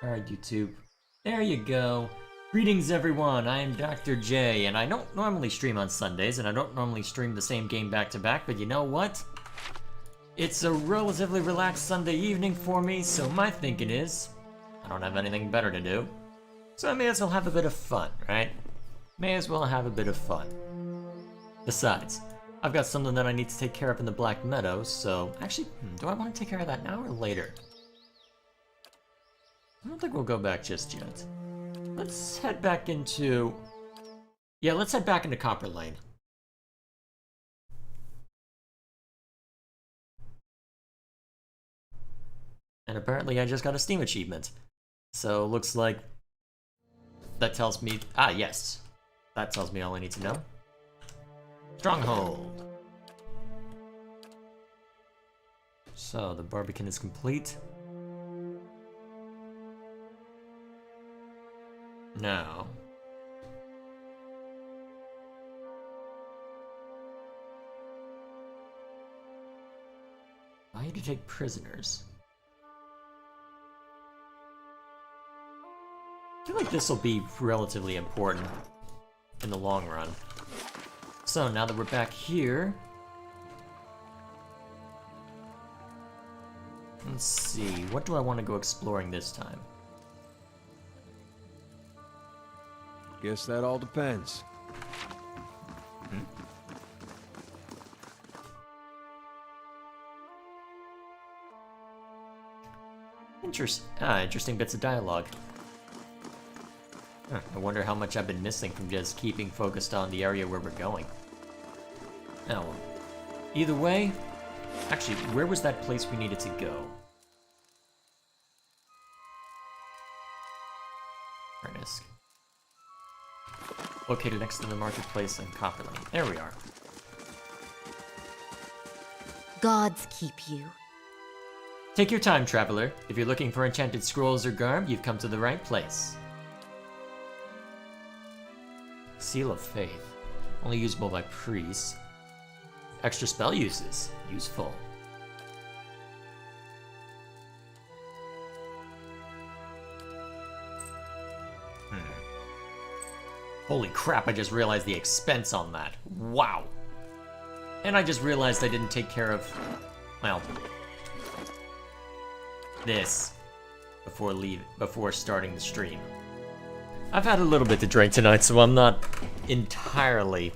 Alright, YouTube. There you go. Greetings, everyone. I am Dr. J, and I don't normally stream on Sundays, and I don't normally stream the same game back to back, but you know what? It's a relatively relaxed Sunday evening for me, so my thinking is, I don't have anything better to do, so I may as well have a bit of fun, right? May as well have a bit of fun. Besides, I've got something that I need to take care of in the Black Meadows, so actually, do I want to take care of that now or later? I don't think we'll go back just yet. Let's head back into... Yeah, let's head back into Copper Lane. And apparently I just got a Steam achievement. So looks like that tells me... Ah, yes. That tells me all I need to know. Stronghold. So the Barbican is complete. Now, I need to take prisoners. I feel like this will be relatively important in the long run. So now that we're back here, let's see, what do I want to go exploring this time? Guess that all depends. Interesting bits of dialogue. I wonder how much I've been missing from just keeping focused on the area where we're going. Oh, well. Either way, actually, where was that place we needed to go? Furnace. Located next to the marketplace in Copper Lane. There we are. Gods keep you. Take your time, traveler. If you're looking for enchanted scrolls or garb, you've come to the right place. Seal of Faith. Only usable by priests. Extra spell uses. Useful. Holy crap, I just realized the expense on that. Wow. And I just realized I didn't take care of, well, this before starting the stream. I've had a little bit to drink tonight, so I'm not entirely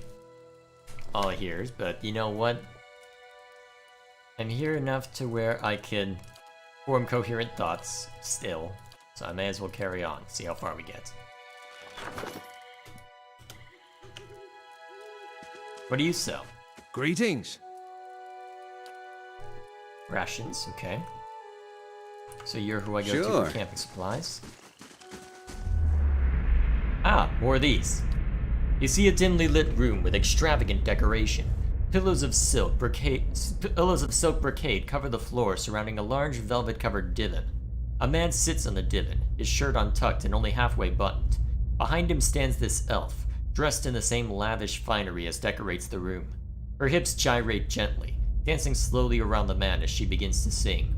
all ears, but you know what? I'm here enough to where I can form coherent thoughts still, so I may as well carry on, see how far we get. What do you sell? Greetings. Rations, okay. So you're who I go to Sure. for camping supplies. Ah, more of these. You see a dimly lit room with extravagant decoration. Pillows of silk brocade cover the floor surrounding a large velvet-covered divan. A man sits on the divan, his shirt untucked and only halfway buttoned. Behind him stands this elf, dressed in the same lavish finery as decorates the room. Her hips gyrate gently, dancing slowly around the man as she begins to sing.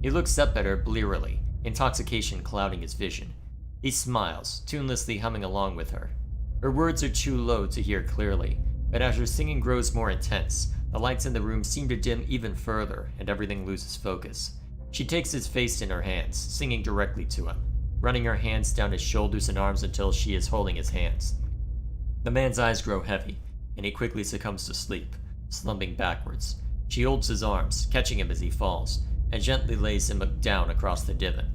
He looks up at her blearily, intoxication clouding his vision. He smiles, tunelessly humming along with her. Her words are too low to hear clearly, but as her singing grows more intense, the lights in the room seem to dim even further and everything loses focus. She takes his face in her hands, singing directly to him, running her hands down his shoulders and arms until she is holding his hands. The man's eyes grow heavy, and he quickly succumbs to sleep, slumping backwards. She holds his arms, catching him as he falls, and gently lays him down across the divan.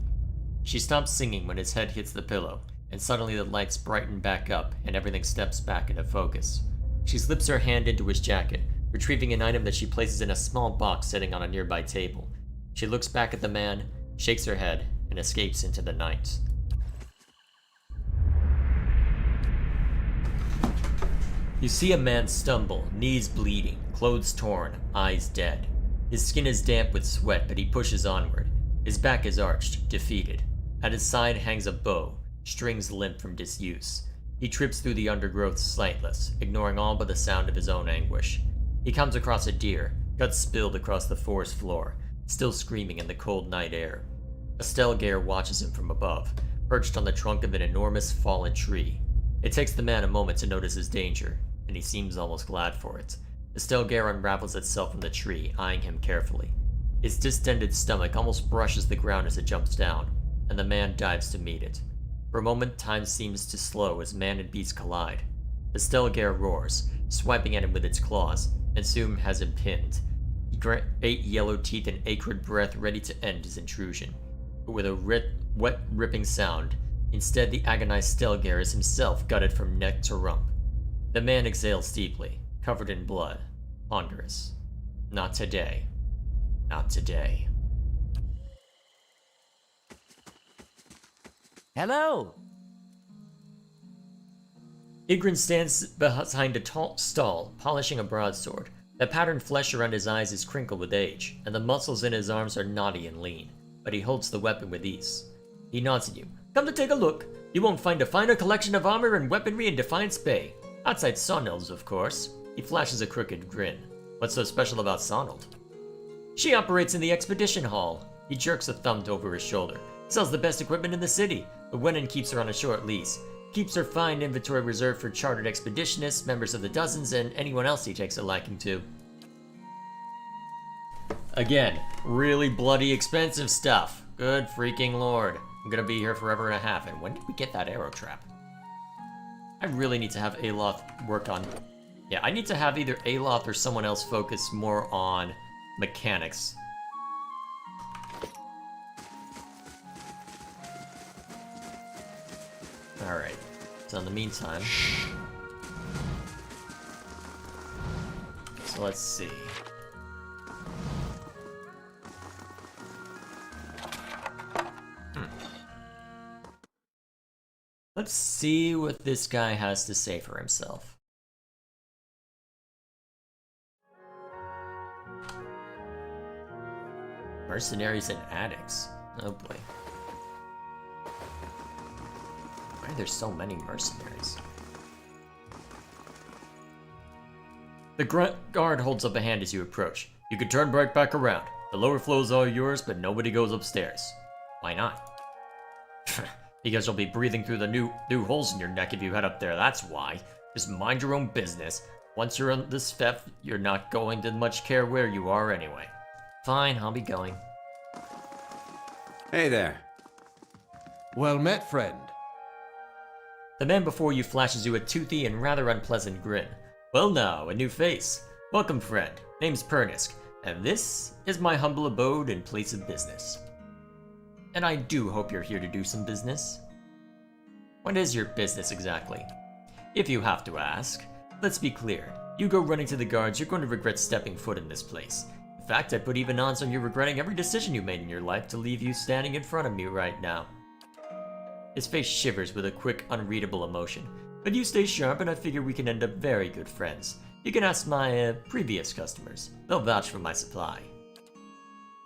She stops singing when his head hits the pillow, and suddenly the lights brighten back up and everything steps back into focus. She slips her hand into his jacket, retrieving an item that she places in a small box sitting on a nearby table. She looks back at the man, shakes her head, and escapes into the night. You see a man stumble, knees bleeding, clothes torn, eyes dead. His skin is damp with sweat, but he pushes onward. His back is arched, defeated. At his side hangs a bow, strings limp from disuse. He trips through the undergrowth sightless, ignoring all but the sound of his own anguish. He comes across a deer, guts spilled across the forest floor, still screaming in the cold night air. Estelgare watches him from above, perched on the trunk of an enormous fallen tree. It takes the man a moment to notice his danger, and he seems almost glad for it. Estelgare unravels itself from the tree, eyeing him carefully. Its distended stomach almost brushes the ground as it jumps down, and the man dives to meet it. For a moment, time seems to slow as man and beast collide. Estelgare roars, swiping at him with its claws, and soon has him pinned. Eight yellow teeth and acrid breath ready to end his intrusion. But with a wet, ripping sound, instead the agonized Stelgare is himself gutted from neck to rump. The man exhales deeply, covered in blood, ponderous. Not today. Not today. Hello! Igrin stands behind a tall stall, polishing a broadsword. The patterned flesh around his eyes is crinkled with age, and the muscles in his arms are knotty and lean, but he holds the weapon with ease. He nods at you. Come to take a look. You won't find a finer collection of armor and weaponry in Defiance Bay. Outside Sonild's, of course. He flashes a crooked grin. What's so special about Sonild? She operates in the expedition hall. He jerks a thumb over his shoulder. Sells the best equipment in the city, but Wenin keeps her on a short lease. Keeps her fine inventory reserved for chartered expeditionists, members of the Dozens, and anyone else he takes a liking to. Again, really bloody expensive stuff. Good freaking lord. I'm gonna be here forever and a half, and when did we get that arrow trap? I really need to have Aloth work on... Yeah, I need to have either Aloth or someone else focus more on mechanics. Alright, so in the meantime... So let's see. Let's see what this guy has to say for himself. Mercenaries and addicts. Oh boy. Why are there so many mercenaries? The guard holds up a hand as you approach. You can turn right back around. The lower floors are yours, but nobody goes upstairs. Why not? Because you'll be breathing through the new holes in your neck if you head up there, that's why. Just mind your own business. Once you're on this theft, you're not going to much care where you are anyway. Fine, I'll be going. Hey there. Well met, friend. The man before you flashes you a toothy and rather unpleasant grin. Well now, a new face. Welcome, friend. Name's Pernisk, and this is my humble abode and place of business. And I do hope you're here to do some business. What is your business exactly? If you have to ask. Let's be clear. You go running to the guards, you're going to regret stepping foot in this place. In fact, I'd put even odds on you regretting every decision you made in your life to leave you standing in front of me right now. His face shivers with a quick, unreadable emotion. But you stay sharp and I figure we can end up very good friends. You can ask my previous customers. They'll vouch for my supply.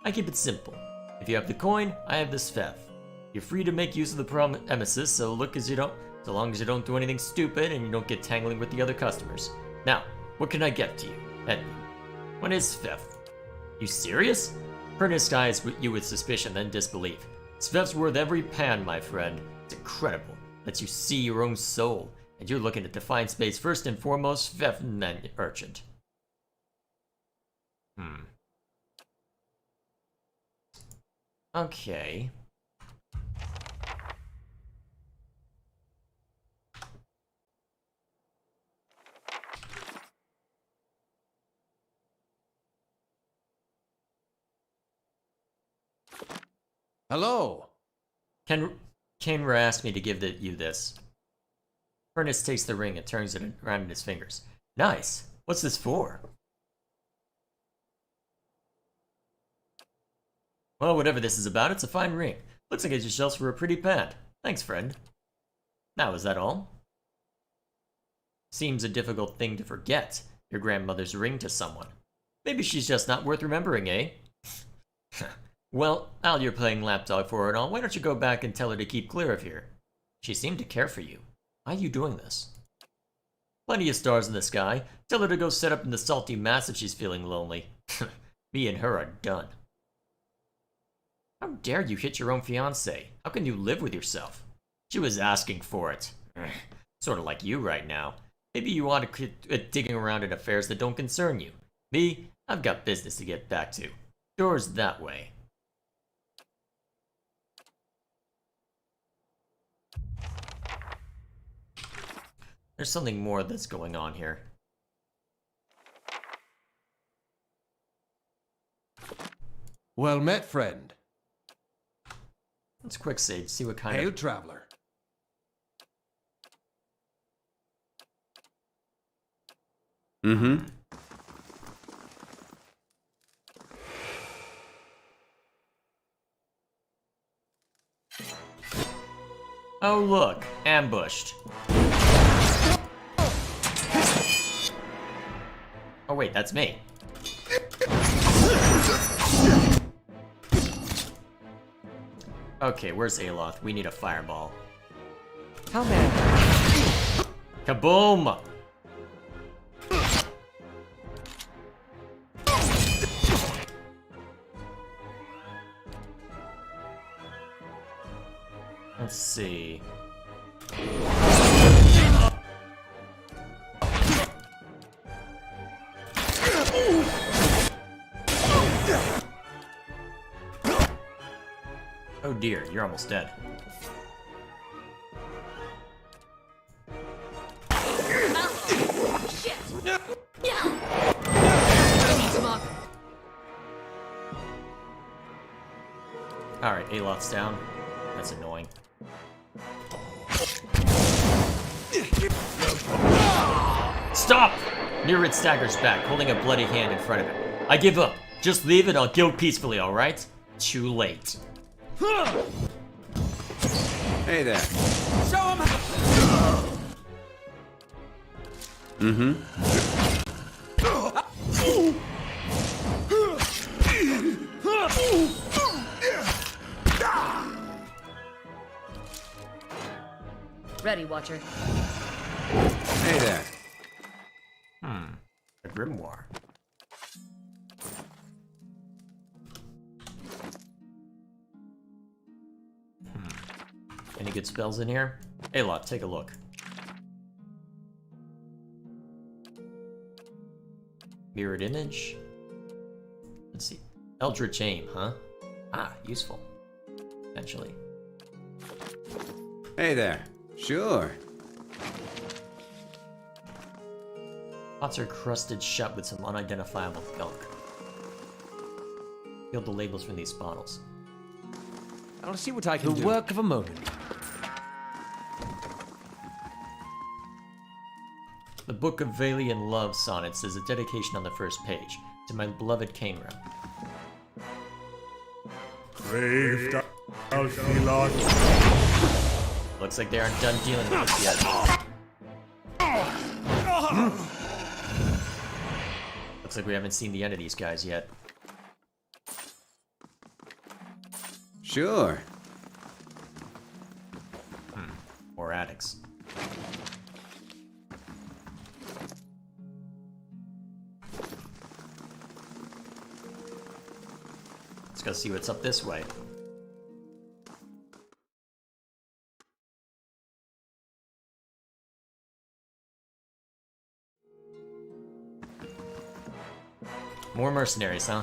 I keep it simple. If you have the coin, I have the Svev. You're free to make use of the premises, so so long as you don't do anything stupid and you don't get tangling with the other customers. Now, what can I get to you? Edmund. What is Svev? You serious? Pernisk eyes you with suspicion, then disbelief. Svev's worth every pan, my friend. It's incredible. Lets you see your own soul. And you're looking at Defiance Bay's first and foremost Svev merchant. Okay. Hello. Kenra asked me to give you this. Ernest takes the ring and turns it around in his fingers. Nice. What's this for? Well, whatever this is about, it's a fine ring. Looks like it's yourself for a pretty pad. Thanks, friend. Now, is that all? Seems a difficult thing to forget. Your grandmother's ring to someone. Maybe she's just not worth remembering, eh? Well, Al, you're playing lapdog for her and all. Why don't you go back and tell her to keep clear of here? She seemed to care for you. Why are you doing this? Plenty of stars in the sky. Tell her to go set up in the salty mass if she's feeling lonely. Me and her are done. How dare you hit your own fiancée? How can you live with yourself? She was asking for it. Sort of like you right now. Maybe you want to quit digging around in affairs that don't concern you. Me, I've got business to get back to. Doors that way. There's something more that's going on here. Well met, friend. Let's quick save, see what kind Hail, of... traveler. Mm-hmm. Oh look, ambushed. Oh wait, that's me. Okay, where's Aloth? We need a fireball. How many? Kaboom! Let's see. Oh dear, you're almost dead. Alright, Aloth's down. That's annoying. Stop! Nereid staggers back, holding a bloody hand in front of him. I give up. Just leave it, I'll go peacefully, alright? Too late. Hey there. Show him how. Mm-hmm. Ready, Watcher. Hey there. A grimoire. Any good spells in here? Aloth, take a look. Mirrored image. Let's see. Eldritch aim, huh? Ah, useful. Potentially. Hey there. Sure. Pots are crusted shut with some unidentifiable gunk. Peel the labels from these bottles. I'll see what I can do. The work of a moment. The Book of Valian Love Sonnets is a dedication on the first page to my beloved Cainra. Brave Alphilot. Looks like they aren't done dealing with us yet. Looks like we haven't seen the end of these guys yet. Sure. More addicts. Let's go see what's up this way. More mercenaries, huh?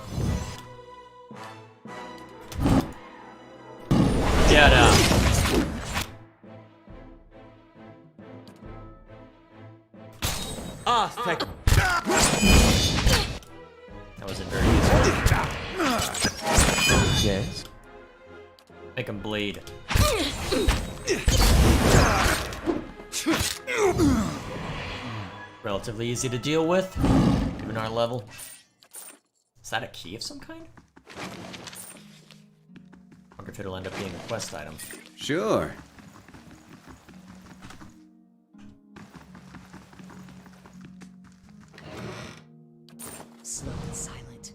Get up! Ah, thank. That wasn't very easy. Yes. Make them bleed. Relatively easy to deal with, given our level. Is that a key of some kind? I wonder if it'll end up being a quest item. Sure. Slow and silent.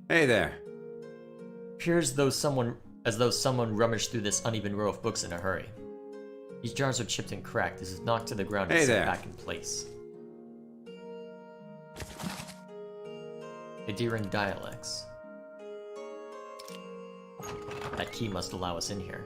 Hey there. Appears as though someone rummaged through this uneven row of books in a hurry. These jars are chipped and cracked. This is knocked to the ground and Hey set there. back in place. Endearing dialects. key must allow us in here.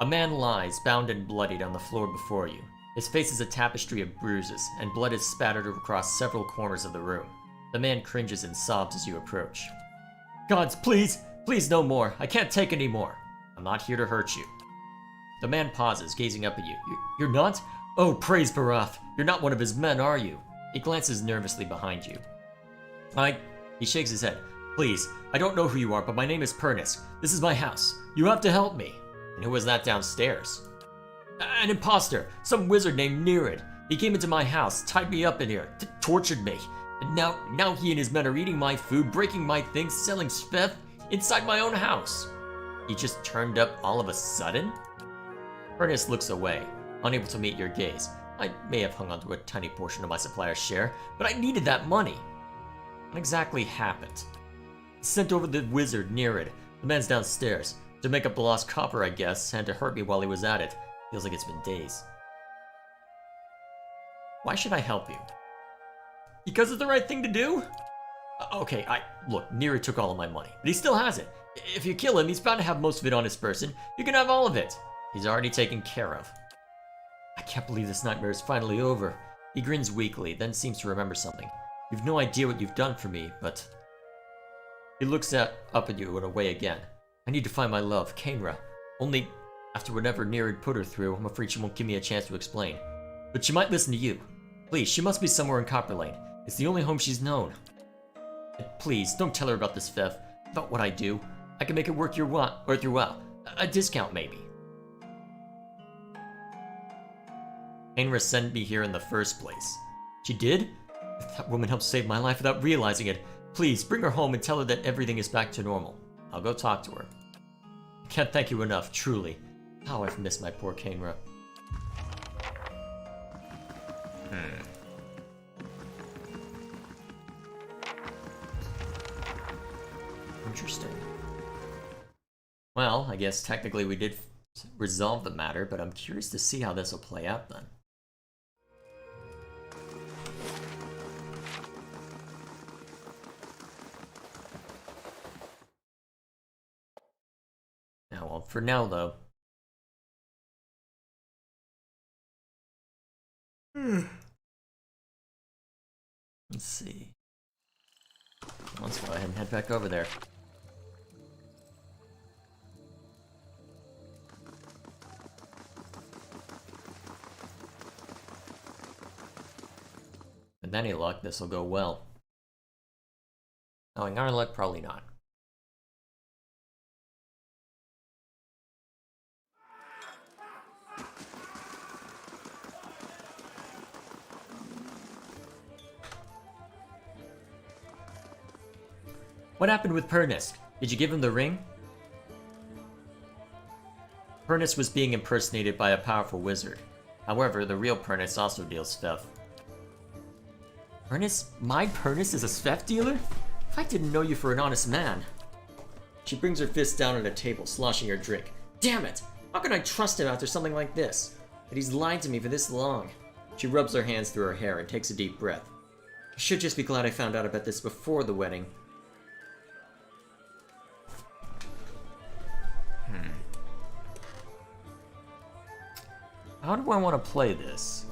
A man lies, bound and bloodied, on the floor before you. His face is a tapestry of bruises, and blood is spattered across several corners of the room. The man cringes and sobs as you approach. Gods, please! Please, no more! I can't take any more! I'm not here to hurt you. The man pauses, gazing up at you. You're not? Oh, praise Barath! You're not one of his men, are you? He glances nervously behind you. He shakes his head. Please, I don't know who you are, but my name is Pernis. This is my house. You have to help me. And who was that downstairs? An imposter! Some wizard named Nerid. He came into my house, tied me up in here, tortured me. And now he and his men are eating my food, breaking my things, selling speth inside my own house. He just turned up all of a sudden? Ernest looks away, unable to meet your gaze. I may have hung onto a tiny portion of my supplier's share, but I needed that money. What exactly happened? Sent over the wizard, Nerid. The man's downstairs. To make up the lost copper, I guess, and to hurt me while he was at it. Feels like it's been days. Why should I help you? Because it's the right thing to do? Okay, look, Nerid took all of my money, but he still has it. If you kill him, he's bound to have most of it on his person. You can have all of it. He's already taken care of. I can't believe this nightmare is finally over. He grins weakly, then seems to remember something. You've no idea what you've done for me, but... He looks up at you and away again. I need to find my love, Kainra. Only, after whatever Nerid put her through, I'm afraid she won't give me a chance to explain. But she might listen to you. Please, she must be somewhere in Copper Lane. It's the only home she's known. And please, don't tell her about this theft, about what I do. I can make it worth your while. A discount, maybe. Kainra sent me here in the first place. She did? That woman helped save my life without realizing it. Please, bring her home and tell her that everything is back to normal. I'll go talk to her. I can't thank you enough, truly. How I've missed my poor Kainra. Interesting. Well, I guess technically we did resolve the matter, but I'm curious to see how this will play out then. Well, for now, though. Let's see. Let's go ahead and head back over there. With any luck, this will go well. Knowing our luck, probably not. What happened with Pernis? Did you give him the ring? Pernis was being impersonated by a powerful wizard. However, the real Pernis also deals theft. Pernis? My Pernis is a theft dealer? I didn't know you for an honest man. She brings her fist down on a table, sloshing her drink. Damn it! How can I trust him after something like this? That he's lied to me for this long. She rubs her hands through her hair and takes a deep breath. I should just be glad I found out about this before the wedding. How do I want to play this?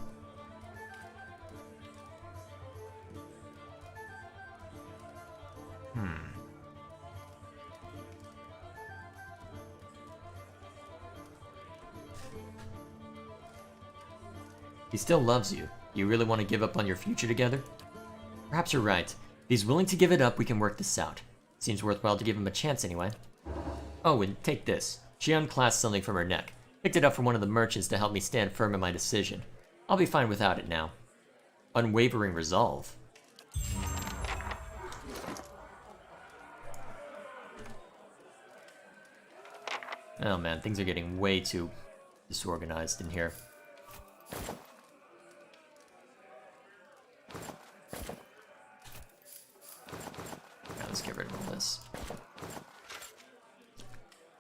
He still loves you. You really want to give up on your future together? Perhaps you're right. If he's willing to give it up, we can work this out. Seems worthwhile to give him a chance anyway. Oh, and take this. She unclasped something from her neck. Picked it up from one of the merchants to help me stand firm in my decision. I'll be fine without it now. Unwavering resolve. Oh man, things are getting way too disorganized in here. Let's get rid of all this.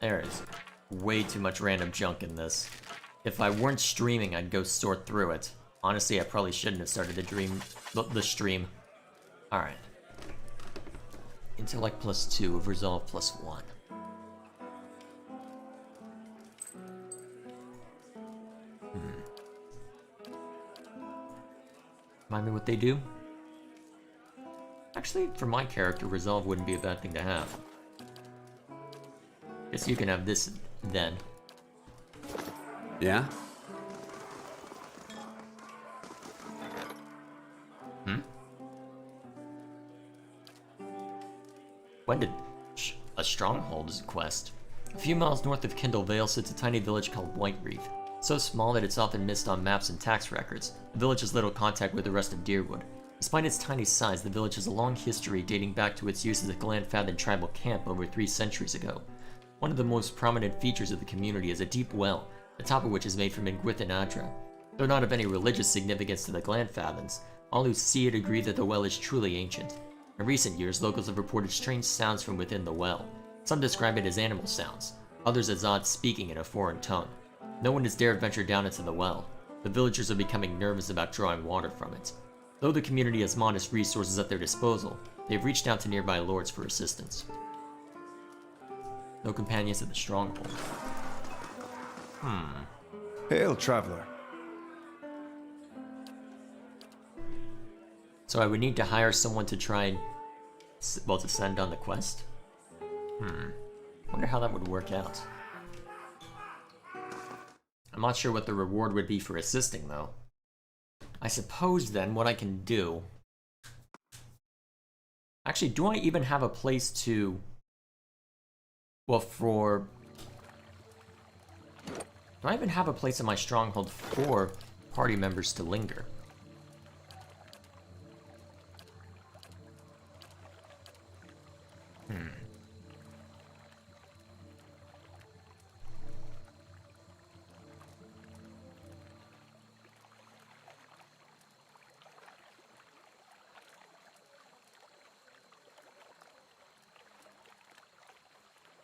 There is way too much random junk in this. If I weren't streaming, I'd go sort through it. Honestly, I probably shouldn't have started the stream. Alright. Intellect +2 of resolve +1. Remind me what they do? Actually, for my character, resolve wouldn't be a bad thing to have. Guess you can have this then. Yeah? When did a stronghold is a quest? A few miles north of Kindle Vale sits a tiny village called White Reef. So small that it's often missed on maps and tax records, the village has little contact with the rest of Deerwood. Despite its tiny size, the village has a long history dating back to its use as a Glenfathen tribal camp over 3 centuries ago. One of the most prominent features of the community is a deep well, the top of which is made from Ingwithan Adra. Though not of any religious significance to the Glenfathens, all who see it agree that the well is truly ancient. In recent years, locals have reported strange sounds from within the well. Some describe it as animal sounds, others as odd speaking in a foreign tongue. No one has dared venture down into the well. The villagers are becoming nervous about drawing water from it. Though the community has modest resources at their disposal, they have reached out to nearby lords for assistance. No companions at the stronghold. Hail, traveler. So I would need to hire someone to try and, well, to send on the quest? Wonder how that would work out. I'm not sure what the reward would be for assisting, though. I suppose, then, what I can do... Actually, do I even have a place to... Well, for... Do I even have a place in my stronghold for party members to linger?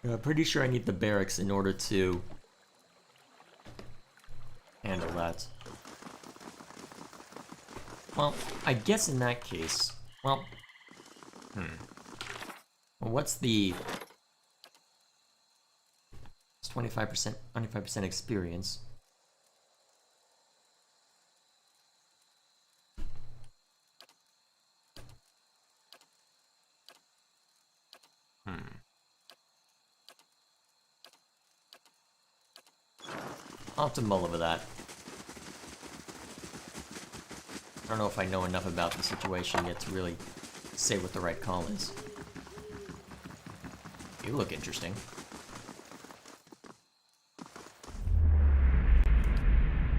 I'm pretty sure I need the barracks in order to handle that. Well, I guess in that case, well, well, what's the... It's 25% experience. I'll have to mull over that. I don't know if I know enough about the situation yet to really say what the right call is. You look interesting.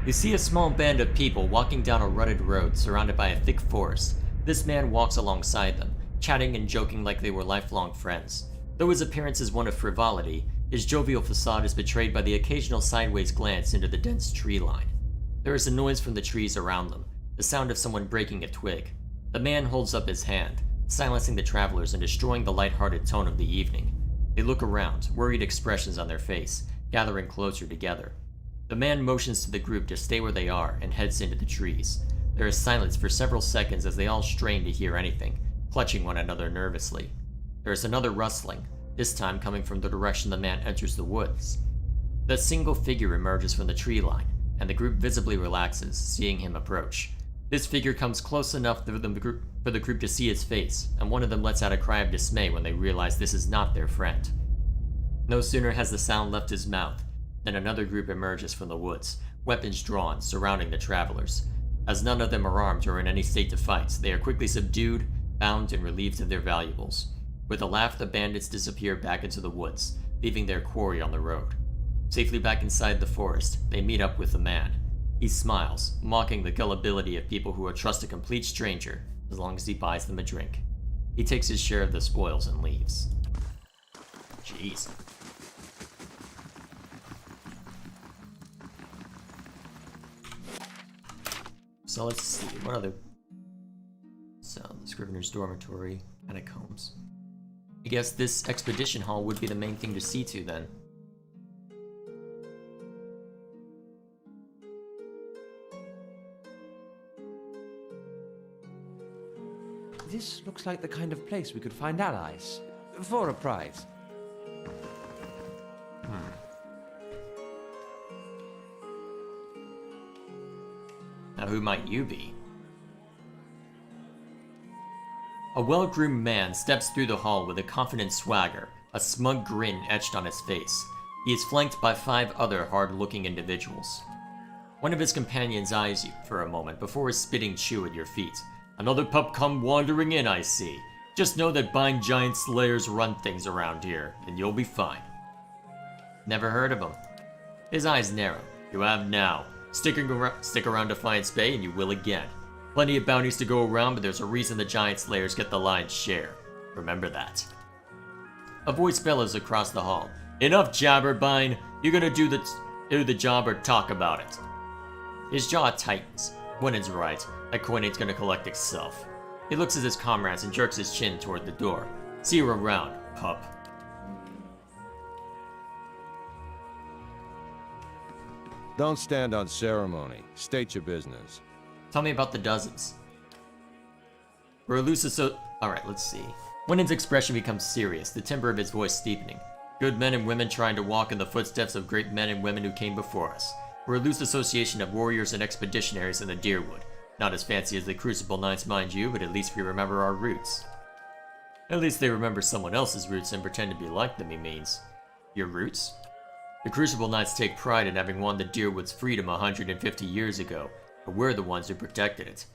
You see a small band of people walking down a rutted road surrounded by a thick forest. This man walks alongside them, chatting and joking like they were lifelong friends. Though his appearance is one of frivolity, his jovial facade is betrayed by the occasional sideways glance into the dense tree line. There is a noise from the trees around them, the sound of someone breaking a twig. The man holds up his hand, silencing the travelers and destroying the light-hearted tone of the evening. They look around, worried expressions on their face, gathering closer together. The man motions to the group to stay where they are and heads into the trees. There is silence for several seconds as they all strain to hear anything, clutching one another nervously. There is another rustling, this time coming from the direction the man enters the woods. The single figure emerges from the tree line, and the group visibly relaxes, seeing him approach. This figure comes close enough for the group to see his face, and one of them lets out a cry of dismay when they realize this is not their friend. No sooner has the sound left his mouth than another group emerges from the woods, weapons drawn, surrounding the travelers. As none of them are armed or in any state to fight, they are quickly subdued, bound, and relieved of their valuables. With a laugh, the bandits disappear back into the woods, leaving their quarry on the road. Safely back inside the forest, they meet up with the man. He smiles, mocking the gullibility of people who will trust a complete stranger as long as he buys them a drink. He takes his share of the spoils and leaves. Jeez. So let's see, what other... So, the Scrivener's Dormitory, Catacombs. I guess this expedition hall would be the main thing to see to then. This looks like the kind of place we could find allies. For a prize. Now who might you be? A well-groomed man steps through the hall with a confident swagger, a smug grin etched on his face. He is flanked by 5 other hard-looking individuals. One of his companions eyes you for a moment before a spitting chew at your feet. Another pup come wandering in, I see. Just know that Bind Giant Slayers run things around here, and you'll be fine. Never heard of him. His eyes narrow. You have now. Stick around Defiance Bay and you will again. Plenty of bounties to go around, but there's a reason the Giant Slayers get the lion's share. Remember that. A voice bellows across the hall. Enough jabber, Bind. You gonna do the job or talk about it? His jaw tightens. Gwynen's right. That coin ain't gonna collect itself. He looks at his comrades and jerks his chin toward the door. See you around, pup. Don't stand on ceremony. State your business. Tell me about the dozens. For a loose Alright, let's see. Gwynen's expression becomes serious, the timbre of his voice steepening. Good men and women trying to walk in the footsteps of great men and women who came before us. We're a loose association of warriors and expeditionaries in the Deerwood. Not as fancy as the Crucible Knights, mind you, but at least we remember our roots. At least they remember someone else's roots and pretend to be like them, he means. Your roots? The Crucible Knights take pride in having won the Deerwood's freedom 150 years ago, but we're the ones who protected it.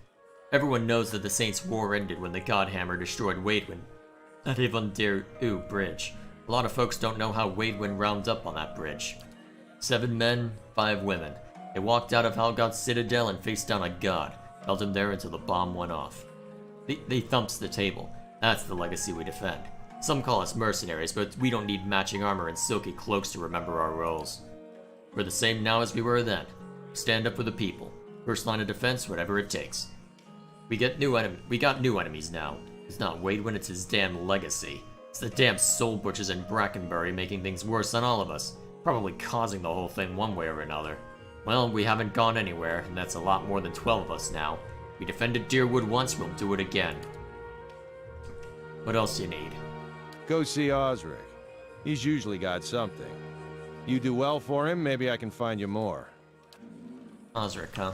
Everyone knows that the Saints' War ended when the Godhammer destroyed Waidwen at Avon-der-U Bridge. A lot of folks don't know how Waidwen rounds up on that bridge. 7 men, 5 women. They walked out of Halgod's citadel and faced down a god, held him there until the bomb went off. They thumps the table. That's the legacy we defend. Some call us mercenaries, but we don't need matching armor and silky cloaks to remember our roles. We're the same now as we were then. Stand up for the people. First line of defense, whatever it takes. We got new enemies now. It's not Waidwen, it's his damn legacy. It's the damn soul butchers in Brackenbury making things worse than all of us. Probably causing the whole thing one way or another. Well, we haven't gone anywhere, and that's a lot more than 12 of us now. We defended Deerwood once, we'll do it again. What else you need? Go see Osric. He's usually got something. You do well for him, maybe I can find you more. Osric, huh?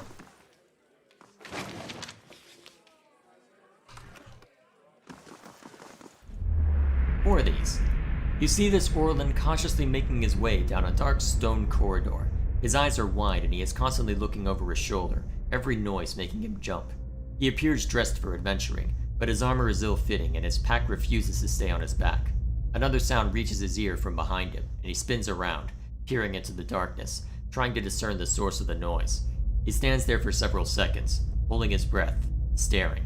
Who are these? You see this Orlin cautiously making his way down a dark stone corridor. His eyes are wide and he is constantly looking over his shoulder, every noise making him jump. He appears dressed for adventuring, but his armor is ill-fitting and his pack refuses to stay on his back. Another sound reaches his ear from behind him, and he spins around, peering into the darkness, trying to discern the source of the noise. He stands there for several seconds, holding his breath, staring.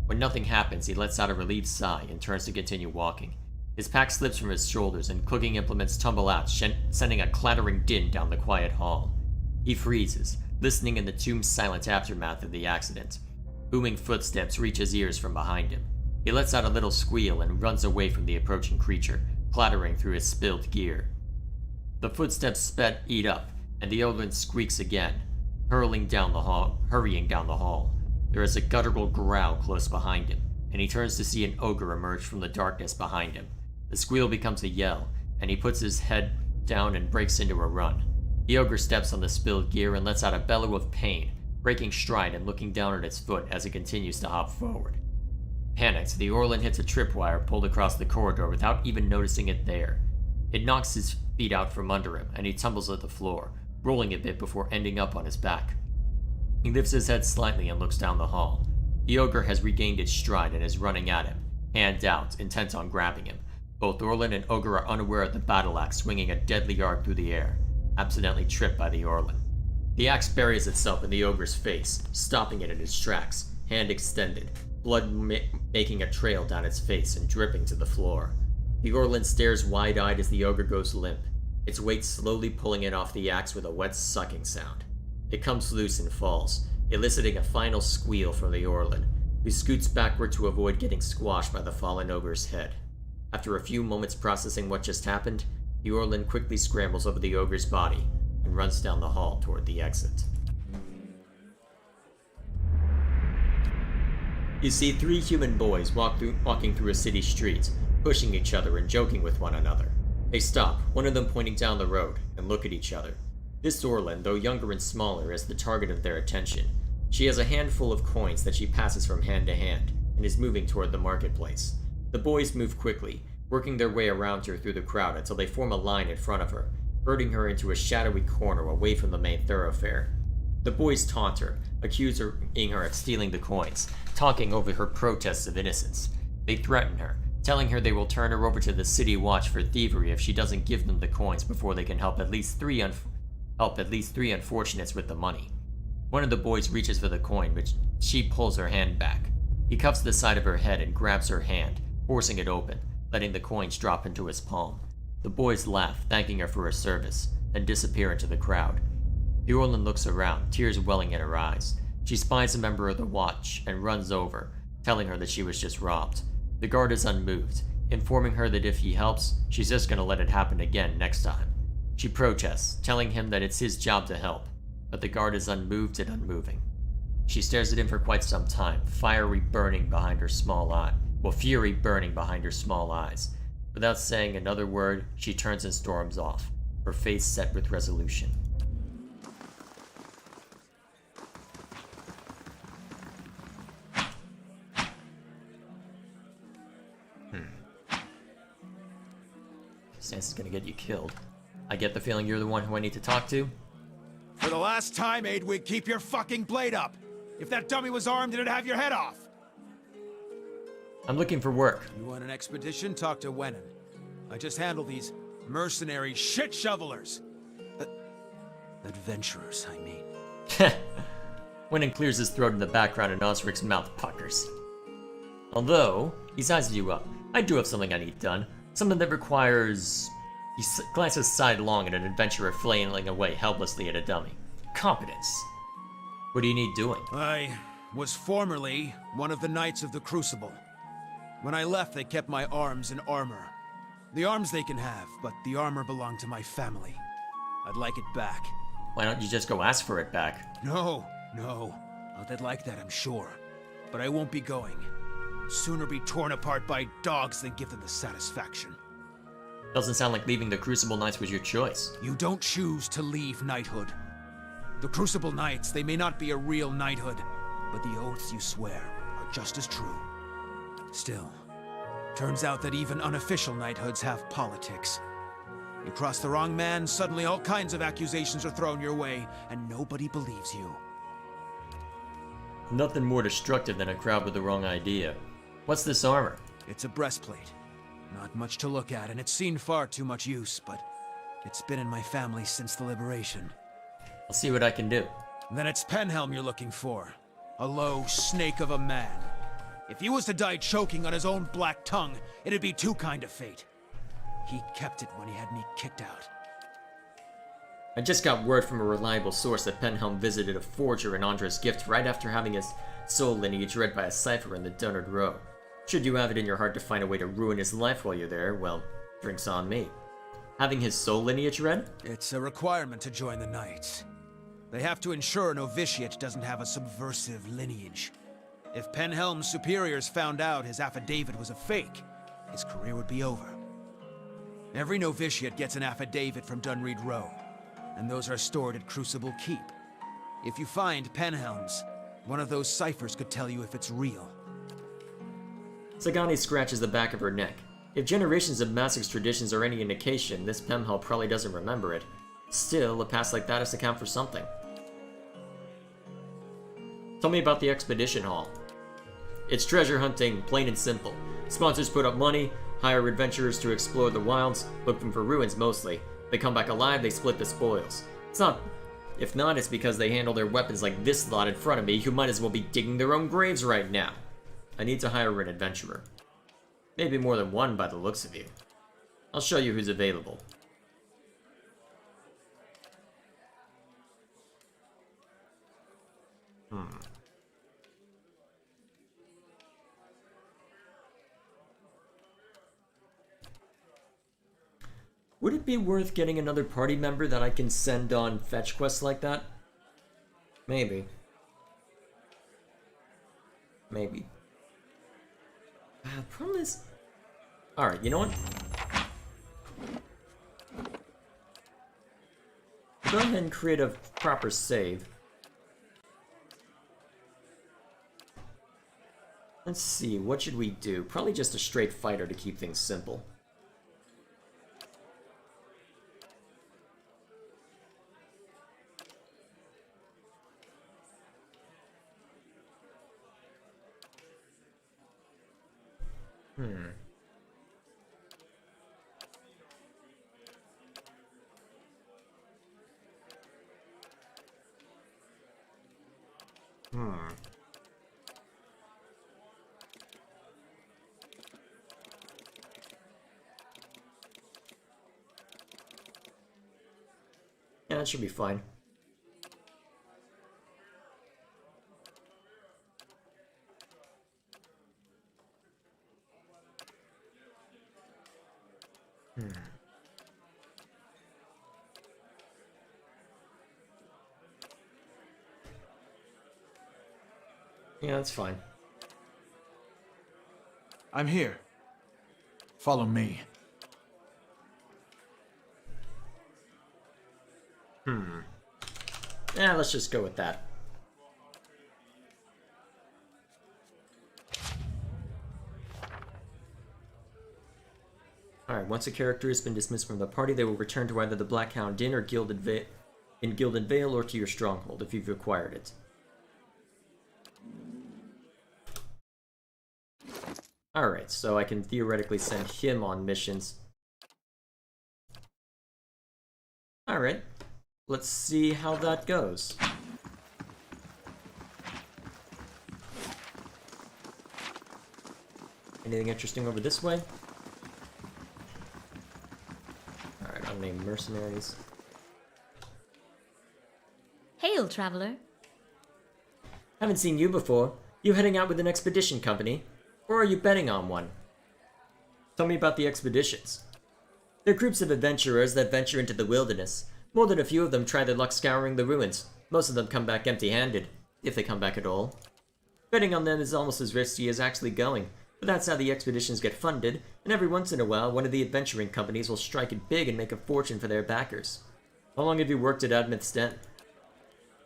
When nothing happens, he lets out a relieved sigh and turns to continue walking. His pack slips from his shoulders and cooking implements tumble out, sending a clattering din down the quiet hall. He freezes, listening in the tomb's silent aftermath of the accident. Booming footsteps reach his ears from behind him. He lets out a little squeal and runs away from the approaching creature, clattering through his spilled gear. The footsteps speed up, and the Orlin squeaks again, hurrying down the hall. There is a guttural growl close behind him, and he turns to see an ogre emerge from the darkness behind him. The squeal becomes a yell, and he puts his head down and breaks into a run. The ogre steps on the spilled gear and lets out a bellow of pain, breaking stride and looking down at its foot as it continues to hop forward. Panicked, the Orlin hits a tripwire pulled across the corridor without even noticing it there. It knocks his feet out from under him, and he tumbles at the floor, rolling a bit before ending up on his back. He lifts his head slightly and looks down the hall. The ogre has regained its stride and is running at him, hand out, intent on grabbing him. Both Orlin and ogre are unaware of the battle axe swinging a deadly arc through the air, accidentally tripped by the Orlin. The axe buries itself in the ogre's face, stopping it in its tracks, hand extended, blood making a trail down its face and dripping to the floor. The Orlin stares wide-eyed as the ogre goes limp, its weight slowly pulling it off the axe with a wet sucking sound. It comes loose and falls, eliciting a final squeal from the Orlin, who scoots backward to avoid getting squashed by the fallen ogre's head. After a few moments processing what just happened, the Orlin quickly scrambles over the ogre's body and runs down the hall toward the exit. You see 3 human boys walking through a city street, pushing each other and joking with one another. They stop, one of them pointing down the road, and look at each other. This Orlin, though younger and smaller, is the target of their attention. She has a handful of coins that she passes from hand to hand, and is moving toward the marketplace. The boys move quickly, working their way around her through the crowd until they form a line in front of her, herding her into a shadowy corner away from the main thoroughfare. The boys taunt her, accusing her of stealing the coins, talking over her protests of innocence. They threaten her, telling her they will turn her over to the city watch for thievery if she doesn't give them the coins before they can help at least three unfortunates with the money. One of the boys reaches for the coin, but she pulls her hand back. He cuffs the side of her head and grabs her hand, forcing it open, letting the coins drop into his palm. The boys laugh, thanking her for her service, then disappear into the crowd. The Orlin looks around, tears welling in her eyes. She spies a member of the watch and runs over, telling her that she was just robbed. The guard is unmoved, informing her that if he helps, she's just gonna let it happen again next time. She protests, telling him that it's his job to help, but the guard is unmoved and unmoving. She stares at him for quite some time, fury burning behind her small eyes. Without saying another word, she turns and storms off, her face set with resolution. Stance is gonna get you killed. I get the feeling you're the one who I need to talk to. For the last time, Aidwig, keep your fucking blade up. If that dummy was armed, it'd have your head off. I'm looking for work. You want an expedition? Talk to Wenin. I just handle these mercenary shit shovelers. Adventurers, I mean. Wenin clears his throat in the background and Osric's mouth puckers. Although, he sizes you up. I do have something I need done. Something that requires... He glances sidelong at an adventurer flailing away helplessly at a dummy. Competence. What do you need doing? I was formerly one of the Knights of the Crucible. When I left, they kept my arms and armor. The arms they can have, but the armor belonged to my family. I'd like it back. Why don't you just go ask for it back? No. Oh, they'd like that, I'm sure. But I won't be going. Sooner be torn apart by dogs than give them the satisfaction. Doesn't sound like leaving the Crucible Knights was your choice. You don't choose to leave knighthood. The Crucible Knights, they may not be a real knighthood, but the oaths you swear are just as true. Still, turns out that even unofficial knighthoods have politics. You cross the wrong man, suddenly all kinds of accusations are thrown your way, and nobody believes you. Nothing more destructive than a crowd with the wrong idea. What's this armor? It's a breastplate. Not much to look at, and it's seen far too much use, but it's been in my family since the liberation. I'll see what I can do. Then it's Penhelm you're looking for. A low snake of a man. If he was to die choking on his own black tongue, it'd be too kind of fate. He kept it when he had me kicked out. I just got word from a reliable source that Penhelm visited a forger in Andra's gift right after having his soul lineage read by a cipher in the Dunnard Row. Should you have it in your heart to find a way to ruin his life while you're there, well, drinks on me. Having his soul lineage read? It's a requirement to join the Knights. They have to ensure a novitiate doesn't have a subversive lineage. If Penhelm's superiors found out his affidavit was a fake, his career would be over. Every novitiate gets an affidavit from Dunreed Row, and those are stored at Crucible Keep. If you find Penhelm's, one of those ciphers could tell you if it's real. Sagani scratches the back of her neck. If generations of Massac's traditions are any indication, this Penhelm probably doesn't remember it. Still, a past like that has to count for something. Tell me about the expedition hall. It's treasure hunting, plain and simple. Sponsors put up money, hire adventurers to explore the wilds, looking for ruins mostly. They come back alive, they split the spoils. If not, it's because they handle their weapons like this lot in front of me, who might as well be digging their own graves right now. I need to hire an adventurer. Maybe more than one by the looks of you. I'll show you who's available. Would it be worth getting another party member that I can send on fetch quests like that? Maybe. Maybe. Problem is... Alright, you know what? Go ahead and create a proper save. Let's see, what should we do? Probably just a straight fighter to keep things simple. Yeah, that should be fine. Yeah, that's fine. I'm here. Follow me. Yeah, let's just go with that. Alright, once a character has been dismissed from the party, they will return to either the Black Hound Inn or Gilded Vale or to your stronghold if you've acquired it. Alright, so I can theoretically send him on missions. Alright, let's see how that goes. Anything interesting over this way? Alright, unnamed mercenaries. Hail, traveler. Haven't seen you before. You heading out with an expedition company? Or are you betting on one? Tell me about the expeditions. They're groups of adventurers that venture into the wilderness. More than a few of them try their luck scouring the ruins. Most of them come back empty-handed, if they come back at all. Betting on them is almost as risky as actually going, but that's how the expeditions get funded, and every once in a while one of the adventuring companies will strike it big and make a fortune for their backers. How long have you worked at Admith's Den?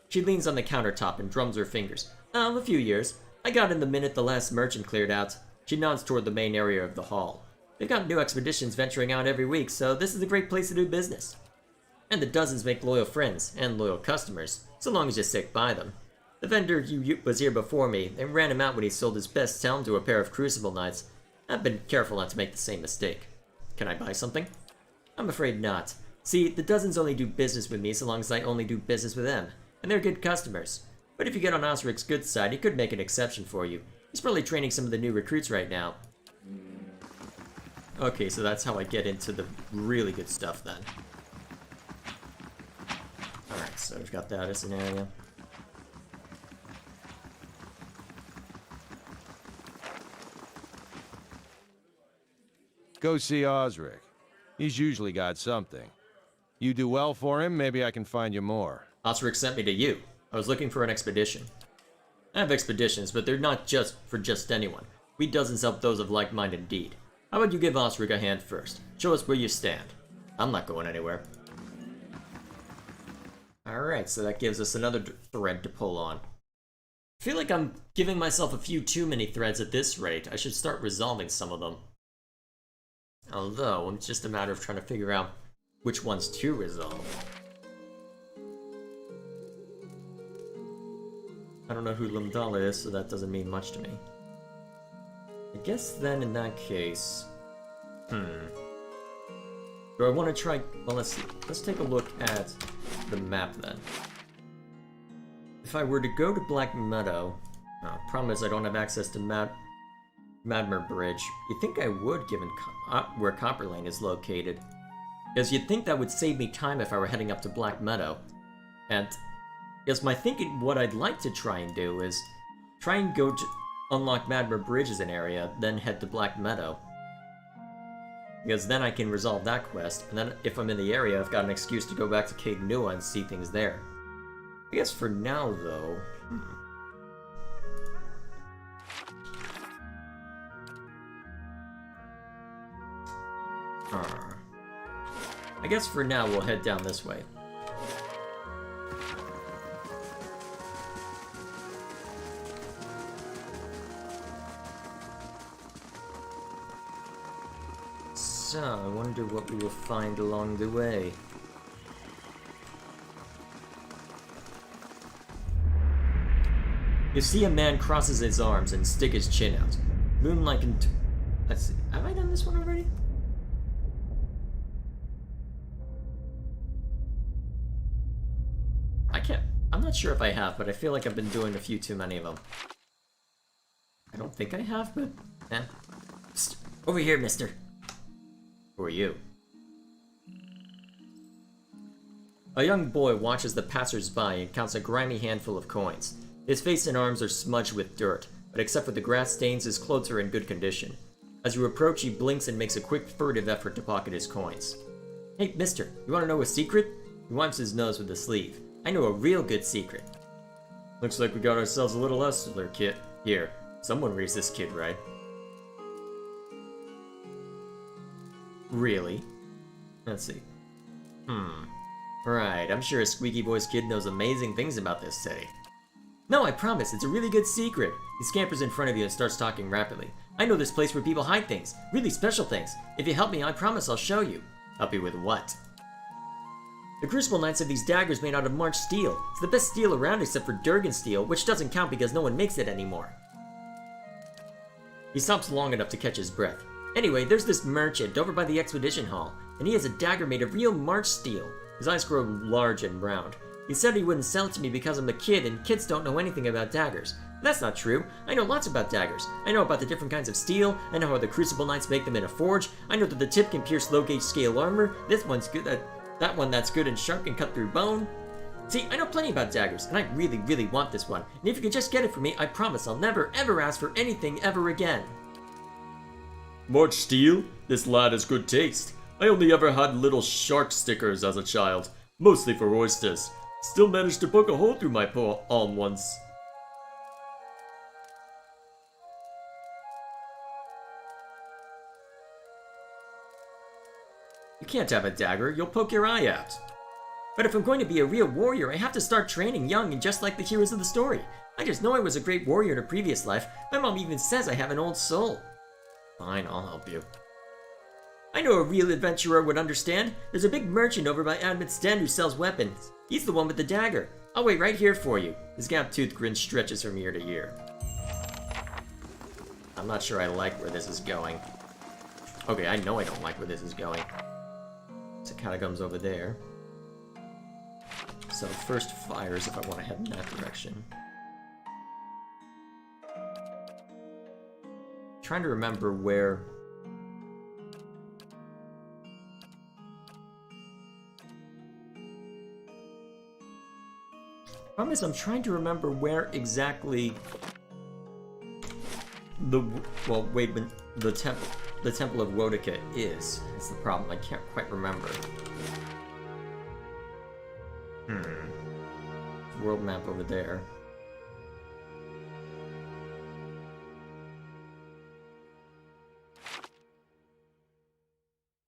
She leans on the countertop and drums her fingers. Oh, a few years. I got in the minute the last merchant cleared out. She nods toward the main area of the hall. They've got new expeditions venturing out every week, so this is a great place to do business. And the dozens make loyal friends, and loyal customers, so long as you stick by them. The vendor who was here before me, and ran him out when he sold his best helm to a pair of Crucible Knights. I've been careful not to make the same mistake. Can I buy something? I'm afraid not. See, the dozens only do business with me so long as I only do business with them, and they're good customers. But if you get on Osric's good side, he could make an exception for you. He's probably training some of the new recruits right now. Okay, so that's how I get into the really good stuff then. Alright, so we've got that as an area. Go see Osric. He's usually got something. You do well for him, maybe I can find you more. Osric sent me to you. I was looking for an expedition. I have expeditions, but they're not just for just anyone. We dozens help those of like mind indeed. How about you give Osric a hand first? Show us where you stand. I'm not going anywhere. Alright, so that gives us another thread to pull on. I feel like I'm giving myself a few too many threads at this rate. I should start resolving some of them. Although, it's just a matter of trying to figure out which ones to resolve. I don't know who Limdala is, so that doesn't mean much to me. I guess then in that case... Do I want to try... Well, let's see. Let's take a look at the map then. If I were to go to Black Meadow... problem is I don't have access to Madmer Bridge. You'd think I would, given where Copper Lane is located. Because you'd think that would save me time if I were heading up to Black Meadow. And... because my thinking, what I'd like to try and do is... try and go to unlock Madmer Bridge as an area, then head to Black Meadow. Because then I can resolve that quest, and then if I'm in the area, I've got an excuse to go back to Caed Nua and see things there. I guess for now, though... I guess for now we'll head down this way. So, I wonder what we will find along the way. You see a man crosses his arms and stick his chin out. Moonlight and... Let's see. Have I done this one already? I'm not sure if I have, but I feel like I've been doing a few too many of them. I don't think I have, but... Psst. Over here, mister. Who are you? A young boy watches the passers-by and counts a grimy handful of coins. His face and arms are smudged with dirt, but except for the grass stains, his clothes are in good condition. As you approach, he blinks and makes a quick, furtive effort to pocket his coins. Hey, mister, you want to know a secret? He wipes his nose with the sleeve. I know a real good secret. Looks like we got ourselves a little hustler kid. Here, someone raised this kid, right? Really? Let's see. Right, I'm sure a squeaky voiced kid knows amazing things about this city. No, I promise, it's a really good secret. He scampers in front of you and starts talking rapidly. I know this place where people hide things, really special things. If you help me, I promise I'll show you. Help you with what? The Crucible Knights have these daggers made out of March steel. It's the best steel around except for Durgan steel, which doesn't count because no one makes it anymore. He stops long enough to catch his breath. Anyway, there's this merchant over by the Expedition Hall, and he has a dagger made of real March steel. His eyes grow large and round. He said he wouldn't sell it to me because I'm a kid, and kids don't know anything about daggers. That's not true. I know lots about daggers. I know about the different kinds of steel. I know how the Crucible Knights make them in a forge. I know that the tip can pierce low-gauge scale armor. This one's good. That one that's good and sharp can cut through bone. See, I know plenty about daggers, and I really, really want this one. And if you could just get it for me, I promise I'll never, ever ask for anything ever again. March steel? This lad has good taste. I only ever had little shark stickers as a child, mostly for oysters. Still managed to poke a hole through my palm once. You can't have a dagger, you'll poke your eye out. But if I'm going to be a real warrior, I have to start training young and just like the heroes of the story. I just know I was a great warrior in a previous life. My mom even says I have an old soul. Fine, I'll help you. I know a real adventurer would understand. There's a big merchant over by Admit's den who sells weapons. He's the one with the dagger. I'll wait right here for you. His gap-toothed grin stretches from ear to ear. I'm not sure I like where this is going. Okay, I know I don't like where this is going. So catacombs over there. So first fires if I want to head in that direction. Trying to remember where... Problem is, I'm trying to remember where exactly the temple of Wotica is. That's the problem. I can't quite remember. World map over there.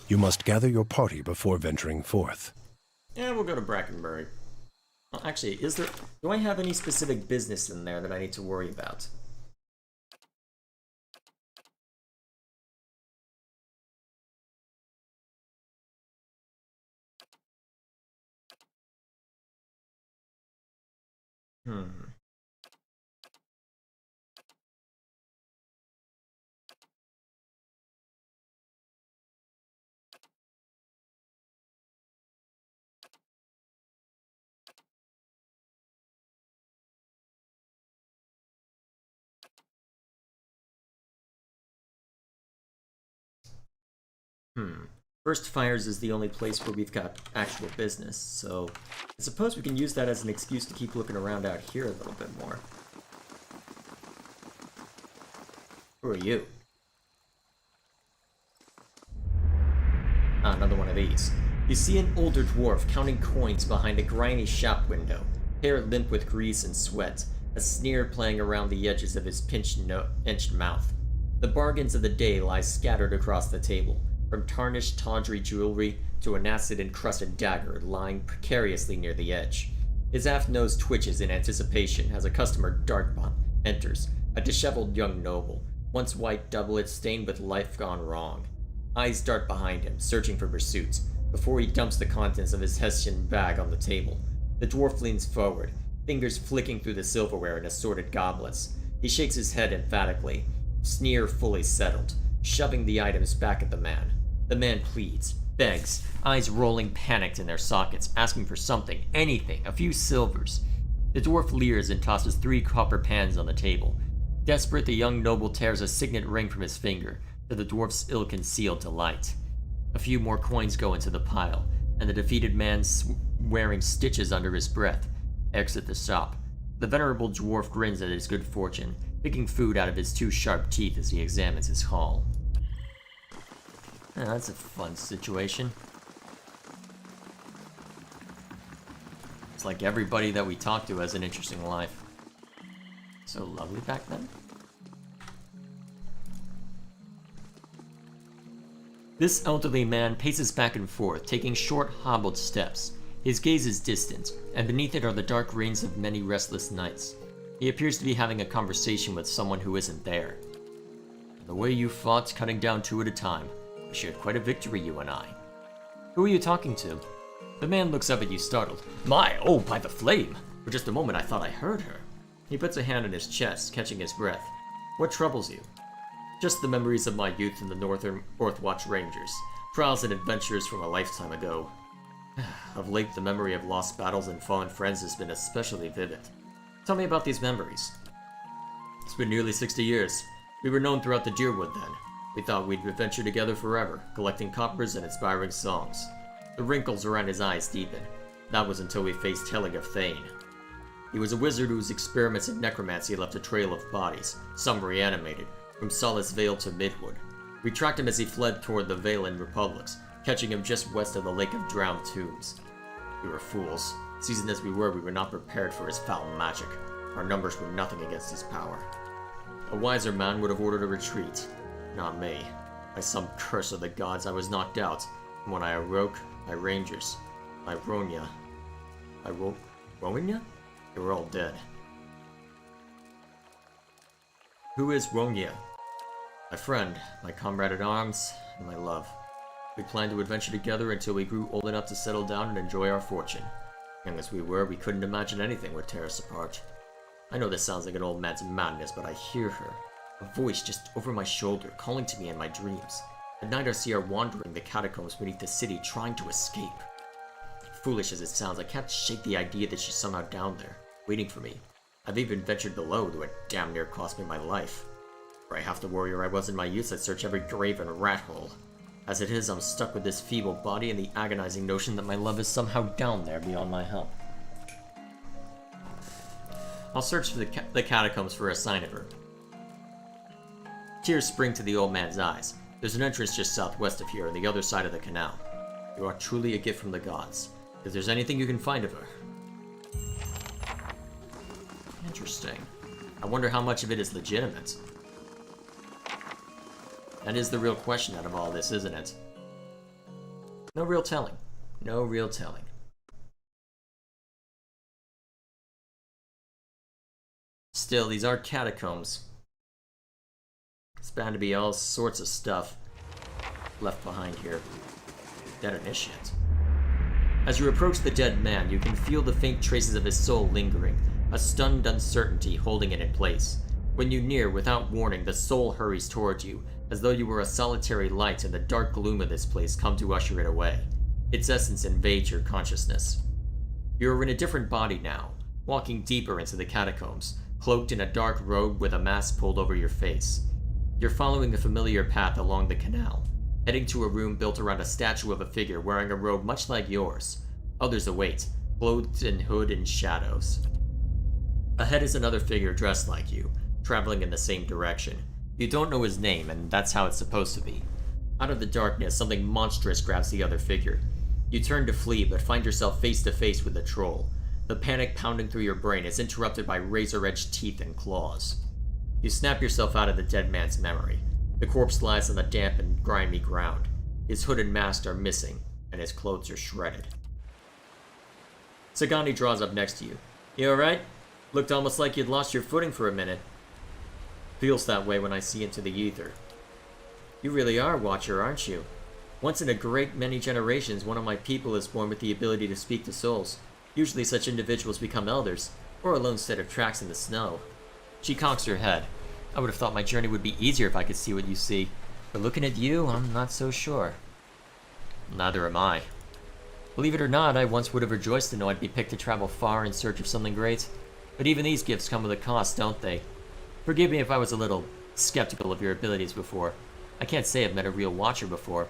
You must gather your party before venturing forth. Yeah, we'll go to Brackenbury. Well, actually, do I have any specific business in there that I need to worry about? First Fires is the only place where we've got actual business, so I suppose we can use that as an excuse to keep looking around out here a little bit more. Who are you? Ah, another one of these. You see an older dwarf counting coins behind a grimy shop window, hair limp with grease and sweat, a sneer playing around the edges of his pinched mouth. The bargains of the day lie scattered across the table, from tarnished, tawdry jewelry to an acid-encrusted dagger lying precariously near the edge. His aft nose twitches in anticipation as a customer dartbot enters, a disheveled young noble, once white doublet stained with life gone wrong. Eyes dart behind him, searching for pursuit, before he dumps the contents of his Hessian bag on the table. The dwarf leans forward, fingers flicking through the silverware in assorted goblets. He shakes his head emphatically, sneer fully settled, shoving the items back at the man. The man pleads, begs, eyes rolling panicked in their sockets, asking for something, anything, a few silvers. The dwarf leers and tosses 3 copper pans on the table. Desperate, the young noble tears a signet ring from his finger, to the dwarf's ill-concealed delight. A few more coins go into the pile, and the defeated man, wearing stitches under his breath, exits the shop. The venerable dwarf grins at his good fortune, picking food out of his 2 sharp teeth as he examines his haul. That's a fun situation. It's like everybody that we talk to has an interesting life. So lovely back then. This elderly man paces back and forth, taking short, hobbled steps. His gaze is distant, and beneath it are the dark rings of many restless nights. He appears to be having a conversation with someone who isn't there. The way you fought, cutting down 2 at a time. We shared quite a victory, you and I. Who are you talking to? The man looks up at you, startled. My, oh, by the flame! For just a moment I thought I heard her. He puts a hand on his chest, catching his breath. What troubles you? Just the memories of my youth in the Northern Earthwatch Rangers. Trials and adventures from a lifetime ago. Of late, the memory of lost battles and fallen friends has been especially vivid. Tell me about these memories. It's been nearly 60 years. We were known throughout the Deerwood then. We thought we'd adventure together forever, collecting coppers and inspiring songs. The wrinkles around his eyes deepen. That was until we faced Helig of Thane. He was a wizard whose experiments in necromancy left a trail of bodies, some reanimated, from Solace Vale to Midwood. We tracked him as he fled toward the Valen Republics, catching him just west of the Lake of Drowned Tombs. We were fools. Seasoned as we were not prepared for his foul magic. Our numbers were nothing against his power. A wiser man would have ordered a retreat. Not me. By some curse of the gods, I was knocked out, and when I awoke, my rangers, my Ronya, Ronya? They were all dead. Who is Ronya? My friend, my comrade at arms, and my love. We planned to adventure together until we grew old enough to settle down and enjoy our fortune. Young as we were, we couldn't imagine anything would tear us apart. I know this sounds like an old man's madness, but I hear her. A voice just over my shoulder, calling to me in my dreams. At night I see her wandering the catacombs beneath the city, trying to escape. Foolish as it sounds, I can't shake the idea that she's somehow down there, waiting for me. I've even ventured below, though it damn near cost me my life. For I half the warrior I was in my youth, I'd search every grave and rat hole. As it is, I'm stuck with this feeble body and the agonizing notion that my love is somehow down there beyond my help. I'll search for the catacombs for a sign of her. Tears spring to the old man's eyes. There's an entrance just southwest of here on the other side of the canal. You are truly a gift from the gods. If there's anything you can find of her. Interesting. I wonder how much of it is legitimate. That is the real question out of all this, isn't it? No real telling. No real telling. Still, these are catacombs. It's bound to be all sorts of stuff left behind here. Dead initiate. As you approach the dead man, you can feel the faint traces of his soul lingering, a stunned uncertainty holding it in place. When you near, without warning, the soul hurries towards you, as though you were a solitary light and the dark gloom of this place come to usher it away. Its essence invades your consciousness. You are in a different body now, walking deeper into the catacombs, cloaked in a dark robe with a mask pulled over your face. You're following a familiar path along the canal, heading to a room built around a statue of a figure wearing a robe much like yours. Others await, clothed in hood and shadows. Ahead is another figure dressed like you, traveling in the same direction. You don't know his name, and that's how it's supposed to be. Out of the darkness, something monstrous grabs the other figure. You turn to flee, but find yourself face to face with the troll. The panic pounding through your brain is interrupted by razor-edged teeth and claws. You snap yourself out of the dead man's memory. The corpse lies on the damp and grimy ground. His hood and mask are missing, and his clothes are shredded. Sagani draws up next to you. You alright? Looked almost like you'd lost your footing for a minute. Feels that way when I see into the ether. You really are a Watcher, aren't you? Once in a great many generations, one of my people is born with the ability to speak to souls. Usually such individuals become elders, or a lone set of tracks in the snow. She cocks her head. I would have thought my journey would be easier if I could see what you see. But looking at you, I'm not so sure. Neither am I. Believe it or not, I once would have rejoiced to know I'd be picked to travel far in search of something great. But even these gifts come with a cost, don't they? Forgive me if I was a little skeptical of your abilities before. I can't say I've met a real Watcher before.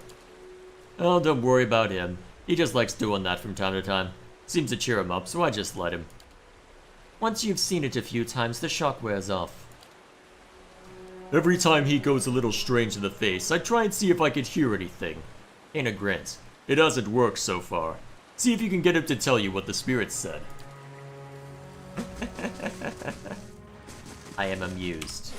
Oh, don't worry about him. He just likes doing that from time to time. Seems to cheer him up, so I just let him. Once you've seen it a few times, the shock wears off. Every time he goes a little strange in the face, I try and see if I could hear anything. Aina grins. It hasn't worked so far. See if you can get him to tell you what the spirits said. I am amused.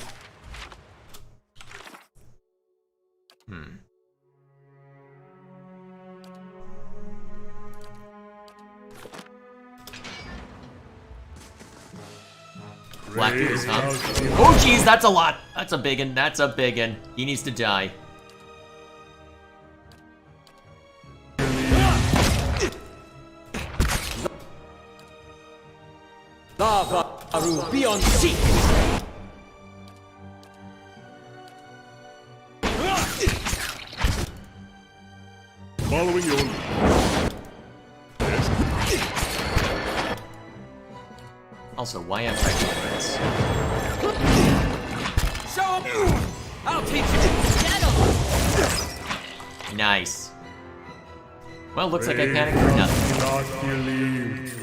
Black Goose, huh? Oh jeez, that's a lot! That's a biggin, that's a biggin. He needs to die. Lava Aru, beyond sea! Following your lead. Also, why am I doing this? Show him! I'll teach you! Nice. Well, looks like I panicked for nothing. Not believed.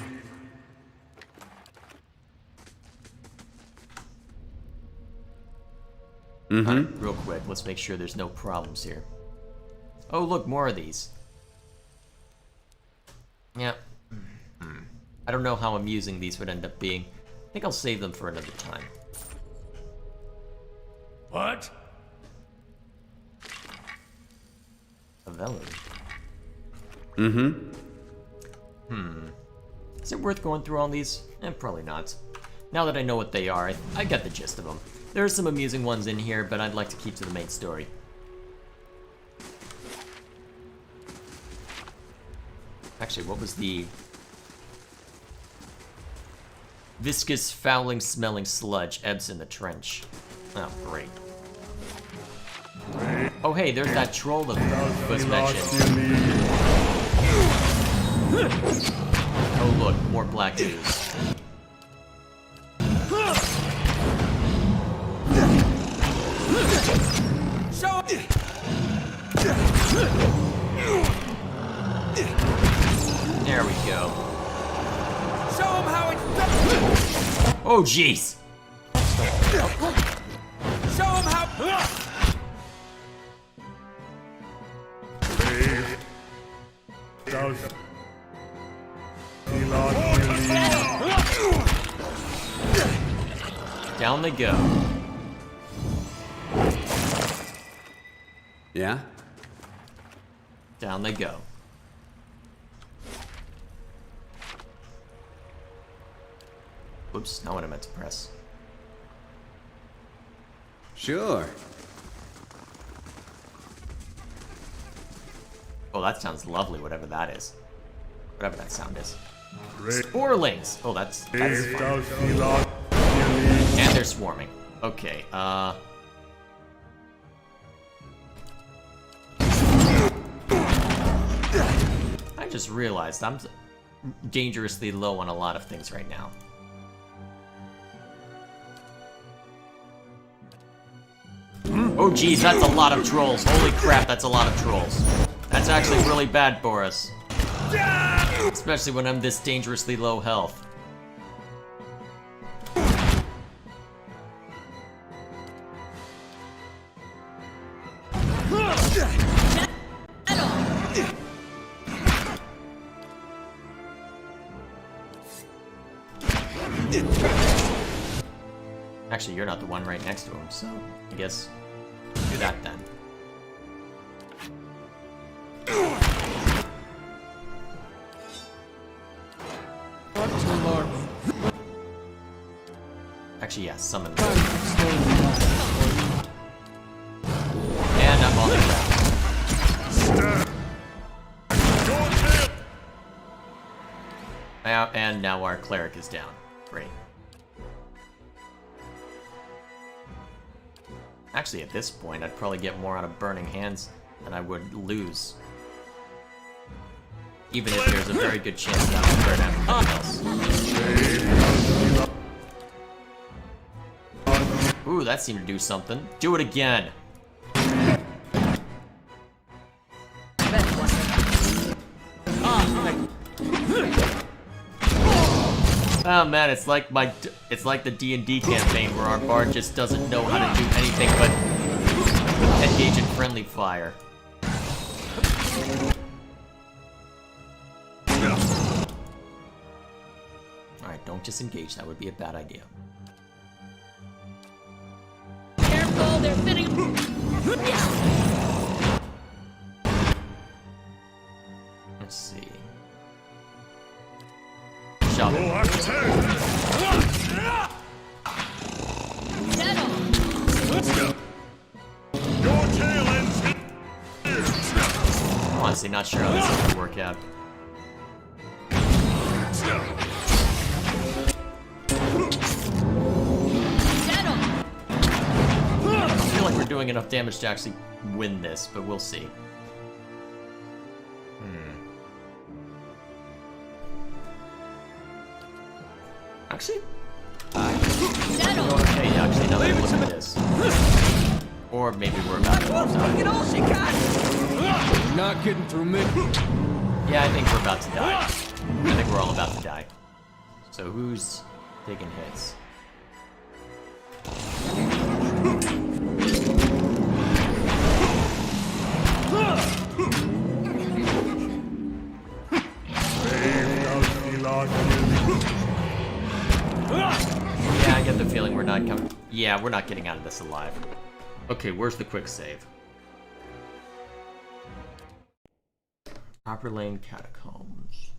Real quick, let's make sure there's no problems here. Oh, look, more of these. Yeah. I don't know how amusing these would end up being. I think I'll save them for another time. What? A vellum. Is it worth going through all these? Probably not. Now that I know what they are, I get the gist of them. There are some amusing ones in here, but I'd like to keep to the main story. Actually, what was the... Viscous, fouling-smelling sludge ebbs in the trench. Oh, great. Oh, hey, there's that troll that was mentioned. Oh, look, more black ooze. There we go. Show him how it's done! Oh, jeez! Show him how... Down they go. Yeah? Down they go. Whoops, not what I meant to press. Sure. Oh, that sounds lovely, whatever that is. Whatever that sound is. Sporelings! Oh, that's fun. And they're swarming. Okay, I just realized I'm dangerously low on a lot of things right now. Oh geez, that's a lot of trolls. Holy crap, that's a lot of trolls. That's actually really bad for us. Especially when I'm this dangerously low health. Actually, you're not the one right next to him, so I guess do that then. Actually, yeah, summon. And I'm on the ground. And now our cleric is down. Great. Actually, at this point, I'd probably get more out of Burning Hands than I would lose. Even if there's a very good chance that I'll burn everything else. Ooh, that seemed to do something. Do it again! Oh man, it's like the D&D campaign where our bard just doesn't know how to do anything but engage in friendly fire. Alright, don't disengage, that would be a bad idea. Careful, they're fitting. Let's see. Shove it. Dead on. Your tail ends here. I'm honestly not sure how this is gonna work out. Dead on. I feel like we're doing enough damage to actually win this, but we'll see. Actually, Dead on. okay, actually, now that I look at this. Or maybe we're about to die. Not getting through me. Yeah, I think we're about to die. I think we're all about to die. So who's taking hits? Yeah, I get the feeling we're not coming. Yeah, we're not getting out of this alive. Okay, where's the quick save? Copper Lane Catacombs.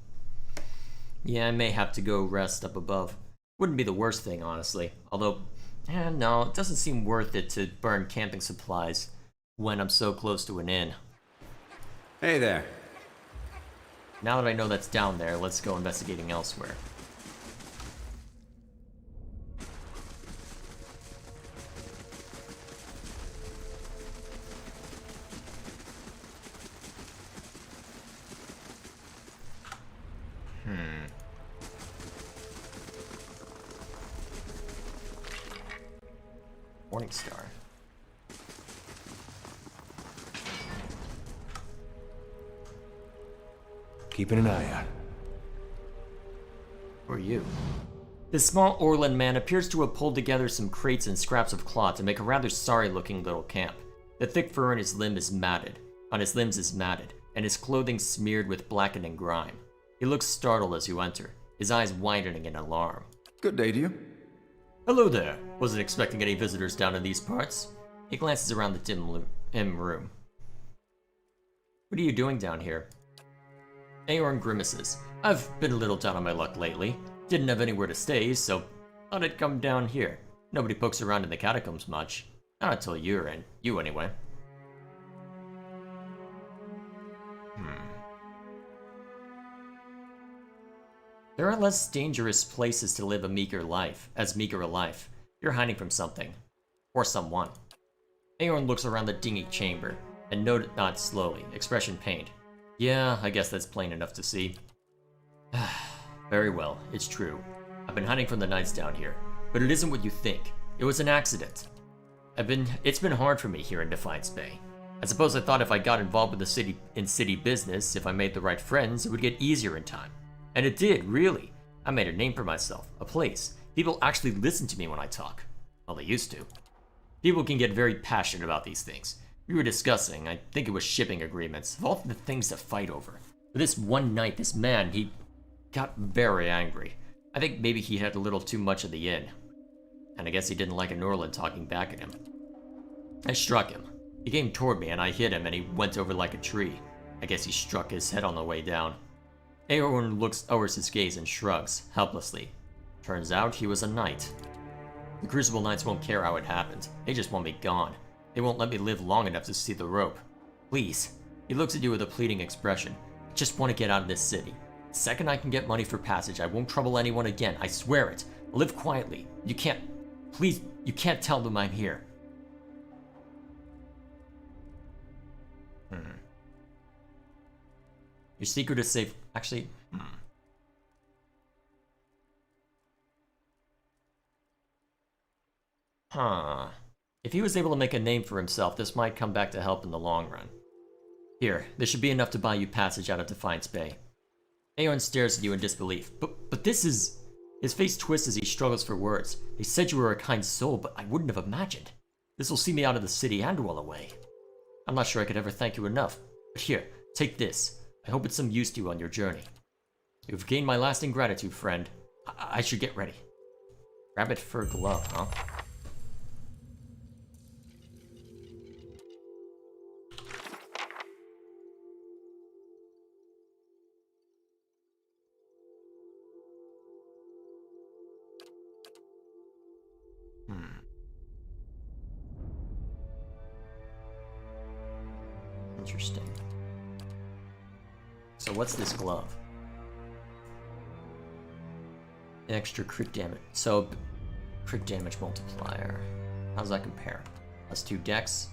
Yeah, I may have to go rest up above. Wouldn't be the worst thing, honestly. Although, no, it doesn't seem worth it to burn camping supplies when I'm so close to an inn. Hey there. Now that I know that's down there, let's go investigating elsewhere. Morningstar. Keeping an eye out. Who are you? This small Orland man appears to have pulled together some crates and scraps of cloth to make a rather sorry-looking little camp. The thick fur on his limbs is matted, and his clothing smeared with blackening grime. He looks startled as you enter, his eyes widening in alarm. Good day to you. Hello there. Wasn't expecting any visitors down in these parts. He glances around the dim room. What are you doing down here? Aorn grimaces. I've been a little down on my luck lately. Didn't have anywhere to stay, so thought I'd come down here. Nobody pokes around in the catacombs much. Not until you're in. You anyway. There are less dangerous places to live a meager life. You're hiding from something. Or someone. Aorn looks around the dingy chamber, and nods slowly, expression pained. Yeah, I guess that's plain enough to see. Very well, it's true. I've been hiding from the knights down here, but it isn't what you think. It was an accident. It's been hard for me here in Defiance Bay. I suppose I thought if I got involved with the city business, if I made the right friends, it would get easier in time. And it did, really. I made a name for myself, a place. People actually listen to me when I talk. Well, they used to. People can get very passionate about these things. We were discussing, I think it was shipping agreements, of all the things to fight over. But this one night, this man, he got very angry. I think maybe he had a little too much of the inn. And I guess he didn't like a Norland talking back at him. I struck him. He came toward me and I hit him and he went over like a tree. I guess he struck his head on the way down. Aorn lowers his gaze and shrugs, helplessly. Turns out he was a knight. The Crucible Knights won't care how it happened. They just want me gone. They won't let me live long enough to see the rope. Please. He looks at you with a pleading expression. I just want to get out of this city. The second I can get money for passage, I won't trouble anyone again. I swear it. I'll live quietly. You can't... Please, you can't tell them I'm here. Your secret is safe... Actually... Huh. If he was able to make a name for himself, this might come back to help in the long run. Here, this should be enough to buy you passage out of Defiance Bay. Aeon stares at you in disbelief. But this is... His face twists as he struggles for words. They said you were a kind soul, but I wouldn't have imagined. This will see me out of the city and well away. I'm not sure I could ever thank you enough. But here, take this. I hope it's some use to you on your journey. You've gained my lasting gratitude, friend. I should get ready. Rabbit fur glove, huh? Interesting. So what's this glove? Extra crit damage. So, crit damage multiplier. How does that compare? +2 dex.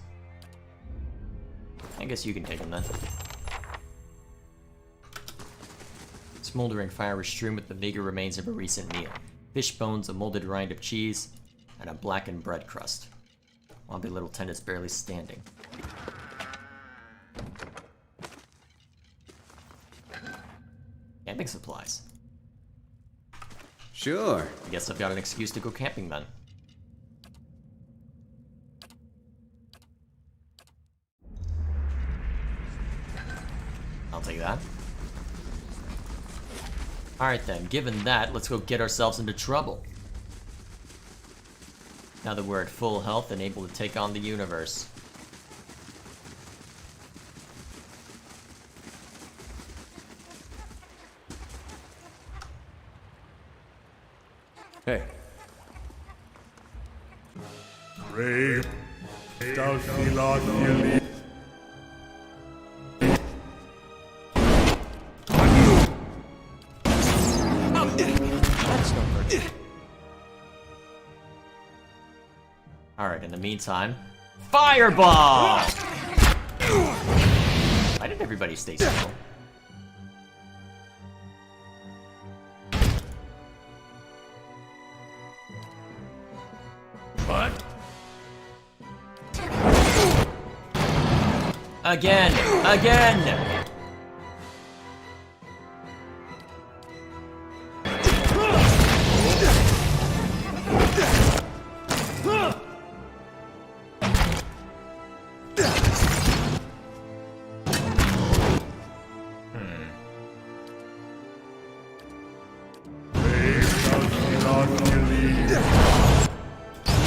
I guess you can take them then. Smoldering fire was strewn with the meager remains of a recent meal. Fish bones, a molded rind of cheese, and a blackened bread crust. Wobbly little tent is barely standing. Camping supplies. Sure. I guess I've got an excuse to go camping then. I'll take that. Alright then, given that, let's go get ourselves into trouble. Now that we're at full health and able to take on the universe. Hey. Brave. Thou Philod Nearly. Alright, in the meantime, Fireball! Why did everybody stay still? What? Again! Again!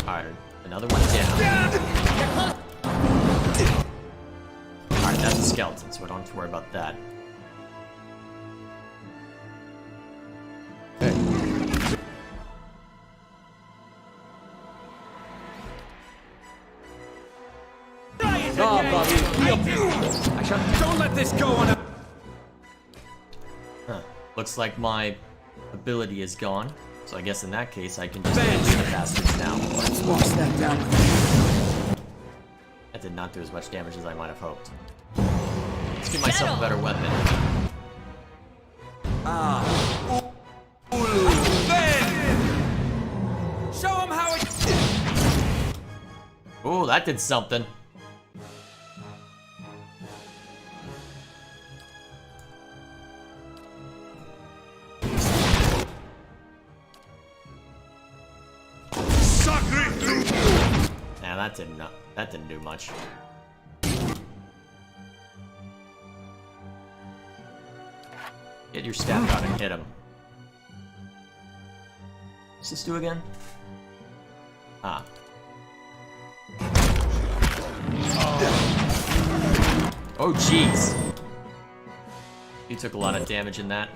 Alright, another one down. Alright, that's a skeleton, so I don't have to worry about that. Don't let this go on a... Huh. Looks like my ability is gone, so I guess in that case I can just use the bastards now. Let's wash that down. That did not do as much damage as I might have hoped. Let's give myself a better weapon. Show him how it... Ooh, that did something. Nah, that didn't do much. Get your staff out and hit him. What's this do again? Ah. Oh, jeez. You took a lot of damage in that.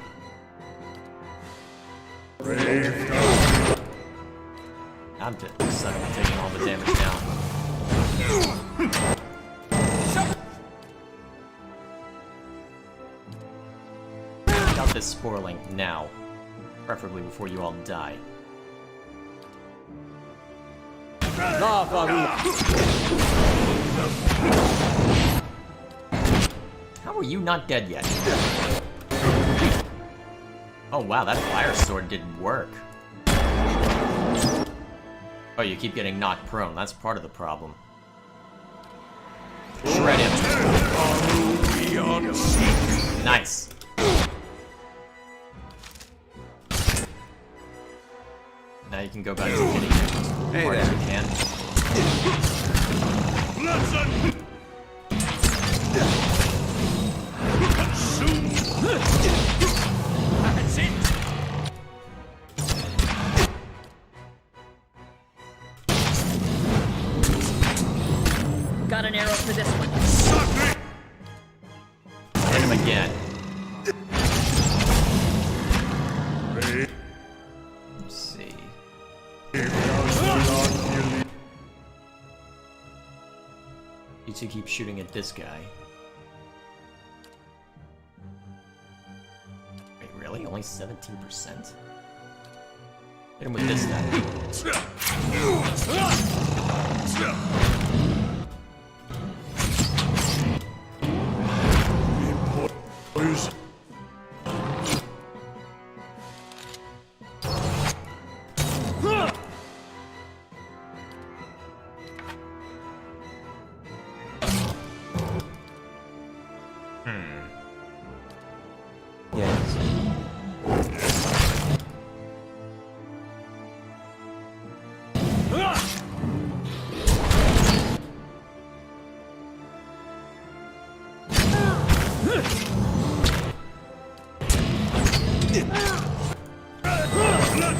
Now I'm just suddenly taking all the damage down. Stop this spoiling now. Preferably before you all die. How are you not dead yet? Oh wow, that fire sword didn't work. Oh, you keep getting knocked prone. That's part of the problem. Shred him. Nice. Now you can go back to hitting him as hard as you can. That's it. Got an arrow for this one. Hit him again. Let's see. You two keep shooting at this guy. Wait, really? Only 17%? Hit him with this then.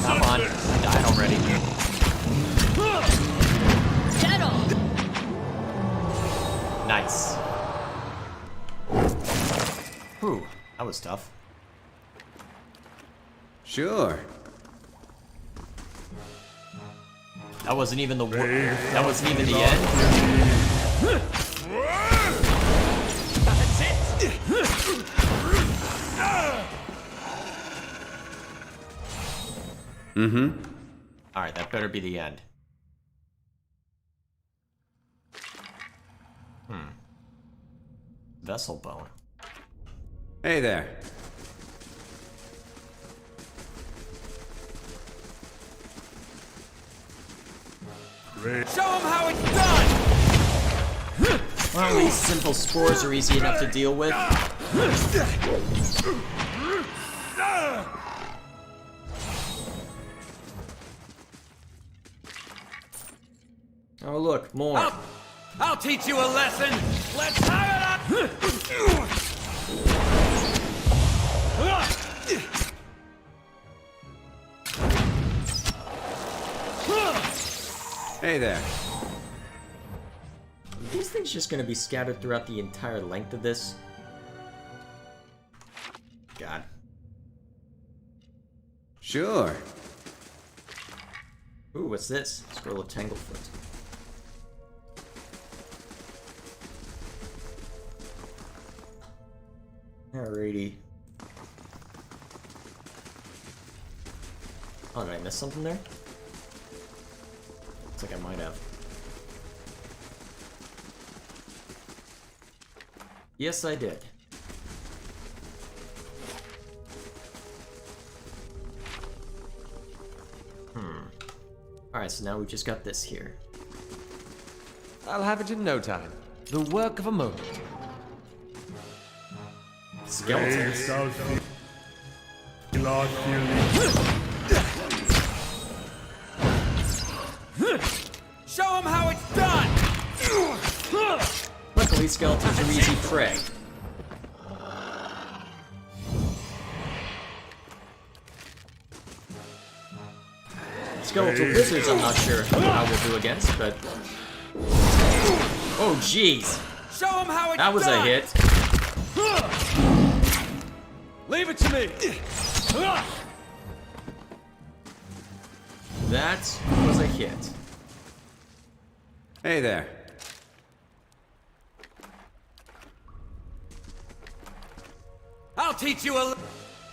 Come on, I died already. Settle. Nice. Whew, that was tough. Sure. That wasn't even the that wasn't even the end. That's it. Mm-hmm. Alright, that better be the end. Vessel bone. Hey there. Show him how it's done! Well, these simple spores are easy enough to deal with. Oh look, more. I'll teach you a lesson! Let's have it up! Hey there. Are these things just gonna be scattered throughout the entire length of this? God. Sure. Ooh, what's this? Scroll of Tanglefoot. Alrighty. Oh, did I miss something there? Looks like I might have. Yes, I did. Alright, so now we've just got this here. I'll have it in no time. The work of a moment. Skeletons. Show him how it's done! Luckily, skeletons are easy prey. Skeletal lizards, I'm not sure how we'll do against, but... Oh, jeez! Show him how it's That was done! a hit. Leave it to me! That was a hit. kit. Hey there. I'll teach you a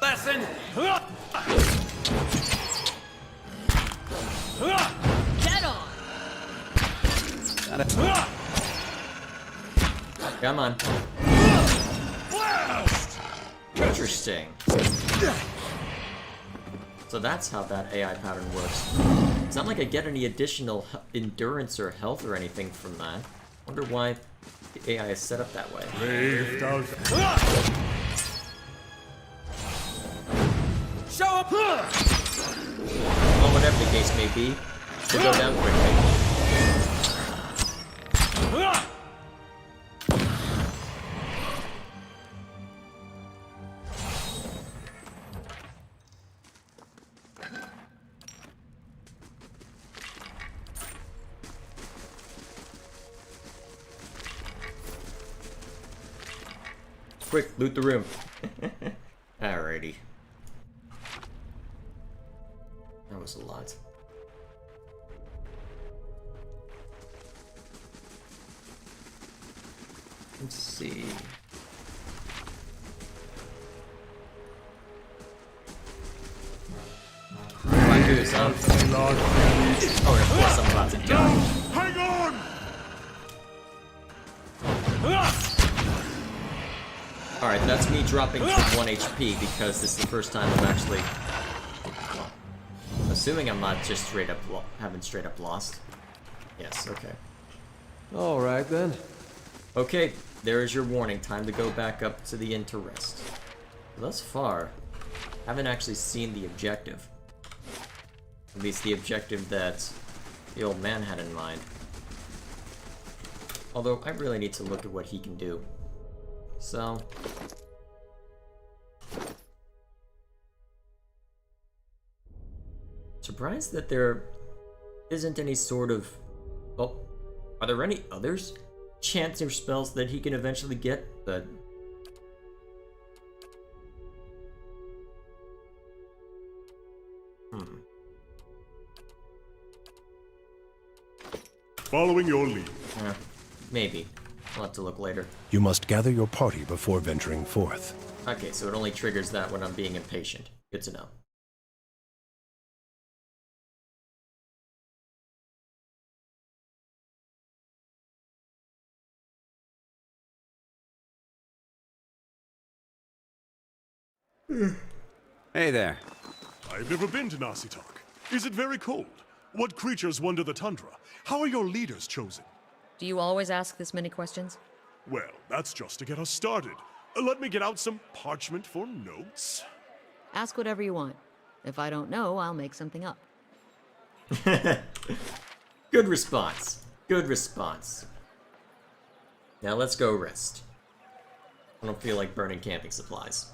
lesson! Dead on! Come on. Interesting. So that's how that AI pattern works. It's not like I get any additional endurance or health or anything from that. Wonder why the AI is set up that way. Brave thou Show up! Well, whatever the case may be, to go down quickly. Quick, loot the room. Alrighty. That was a lot. Let's see. My goose, huh? Oh, of course I'm about to die. Hang on! Alright, that's me dropping from 1 HP because this is the first time I'm actually... Assuming I'm not just haven't straight up lost. Yes, okay. Alright then. Okay, there is your warning. Time to go back up to the inn to rest. Thus far, I haven't actually seen the objective. At least the objective that the old man had in mind. Although, I really need to look at what he can do. So... Surprised that there isn't any sort of... Oh, are there any others? Chants or spells that he can eventually get, but... Following your lead. Maybe. I'll have to look later. You must gather your party before venturing forth. Okay, so it only triggers that when I'm being impatient. Good to know. Hey there. I've never been to Nasitok. Is it very cold? What creatures wander the tundra? How are your leaders chosen? Do you always ask this many questions? Well, that's just to get us started. Let me get out some parchment for notes. Ask whatever you want. If I don't know, I'll make something up. Good response. Good response. Now let's go rest. I don't feel like burning camping supplies.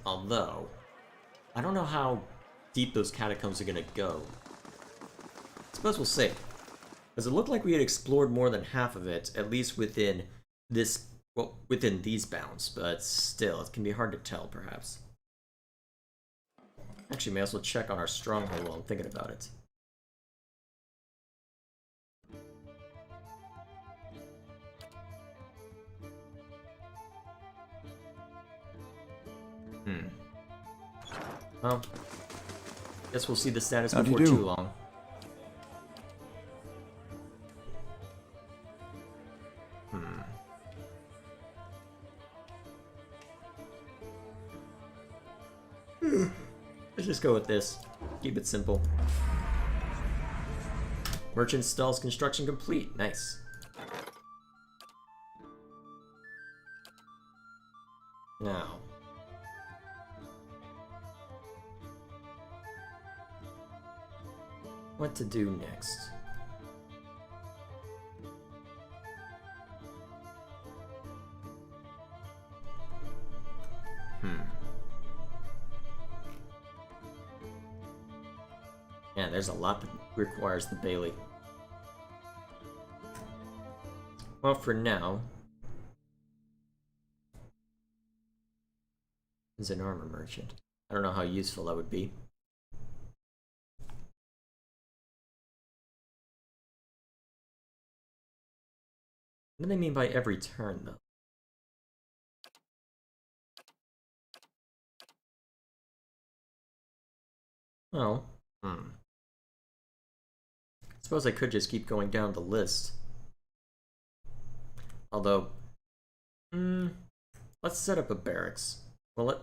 Although, I don't know how deep those catacombs are gonna go. I suppose we'll see. Does it look like we had explored more than half of it, at least within this, well, within these bounds, but still, it can be hard to tell, perhaps. Actually, may as well check on our stronghold while I'm thinking about it. Well, guess we'll see the status How'd you before do? too long. Let's just go with this. Keep it simple. Merchant stalls construction complete. Nice. Now. What to do next? Yeah, there's a lot that requires the Bailey. Well, for now... is an armor merchant. I don't know how useful that would be. What do they mean by every turn, though? Oh, Suppose I could just keep going down the list. Although, let's set up a barracks. Well,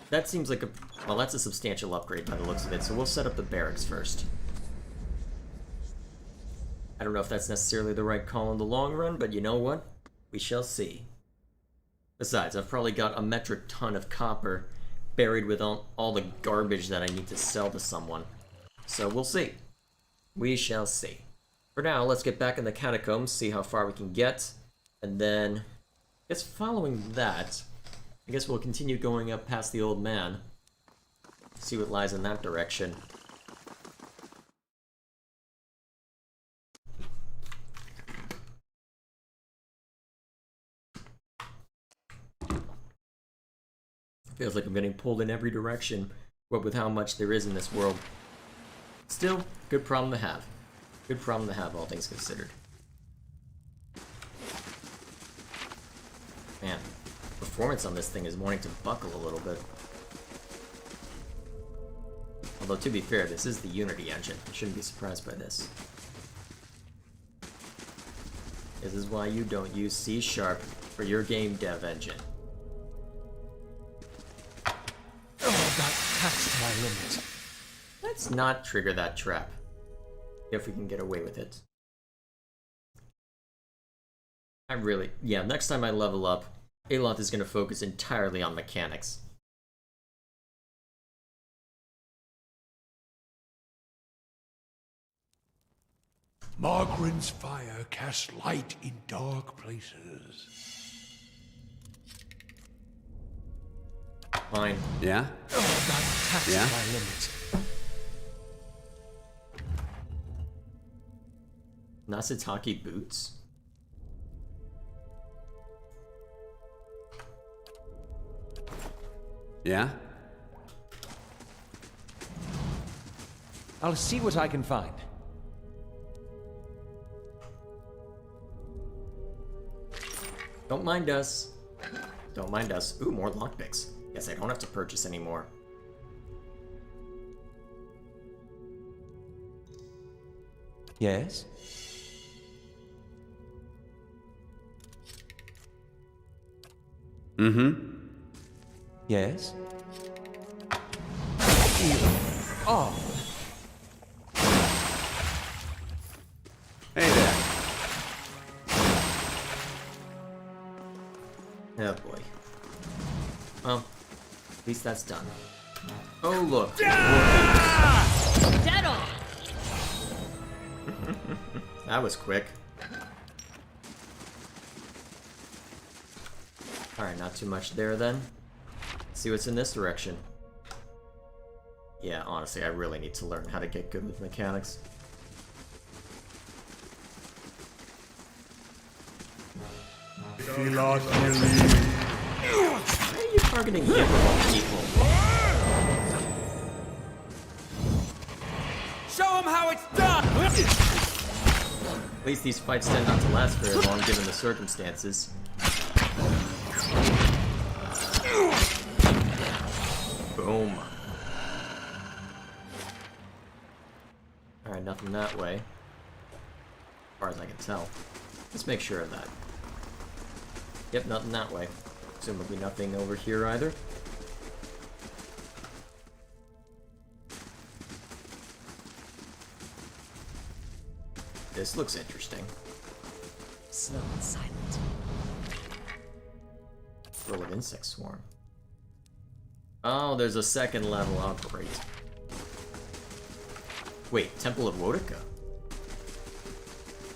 that seems like well, that's a substantial upgrade by the looks of it, so we'll set up the barracks first. I don't know if that's necessarily the right call in the long run, but you know what? We shall see. Besides, I've probably got a metric ton of copper buried with all the garbage that I need to sell to someone. So we'll see. We shall see. For now, let's get back in the catacombs, see how far we can get, and then, I guess following that, I guess we'll continue going up past the old man, see what lies in that direction. Feels like I'm getting pulled in every direction, what with how much there is in this world. Still, good problem to have. Good problem to have, all things considered. Man, performance on this thing is wanting to buckle a little bit. Although, to be fair, this is the Unity engine. I shouldn't be surprised by this. This is why you don't use C# for your game dev engine. That's my limit. Let's not trigger that trap. If we can get away with it. Next time I level up, Aloth is going to focus entirely on mechanics. Margren's fire casts light in dark places. Fine. Yeah? That's Yeah? my limit. Nasitaki boots? Yeah? I'll see what I can find. Don't mind us. Don't mind us. Ooh, more lockpicks. Guess I don't have to purchase anymore. Yes? Mm-hmm. Yes? Oh, Hey there. Oh boy. Well, at least that's done. Oh look. Dead on! That was quick. Alright, not too much there then. Let's see what's in this direction. Yeah, honestly, I really need to learn how to get good with mechanics. Why are you targeting him of all people? show him how it's done! At least these fights tend not to last very long given the circumstances. Boom. Alright, nothing that way. As far as I can tell. Let's make sure of that. Yep, nothing that way. Presumably nothing over here either. This looks interesting. Slow and silent. Full of insect swarm. Oh, there's a second level. Oh, great. Wait, Temple of Wotica?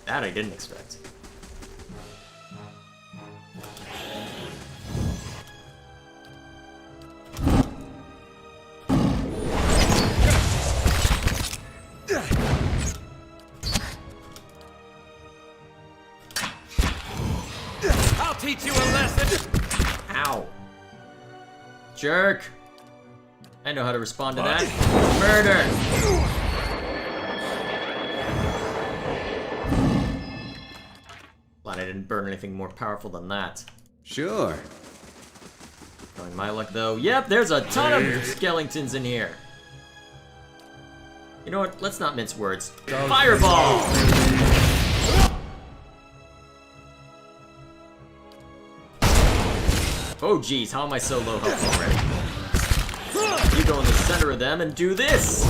That I didn't expect. I'll teach you a lesson! Ow. Jerk! I know how to respond to that. Murder! Glad I didn't burn anything more powerful than that. Sure. Knowing my luck, though, yep, there's a ton of skeletons in here. You know what? Let's not mince words. Fireball! Oh geez, how am I so low health already? You go in the center of them and do this!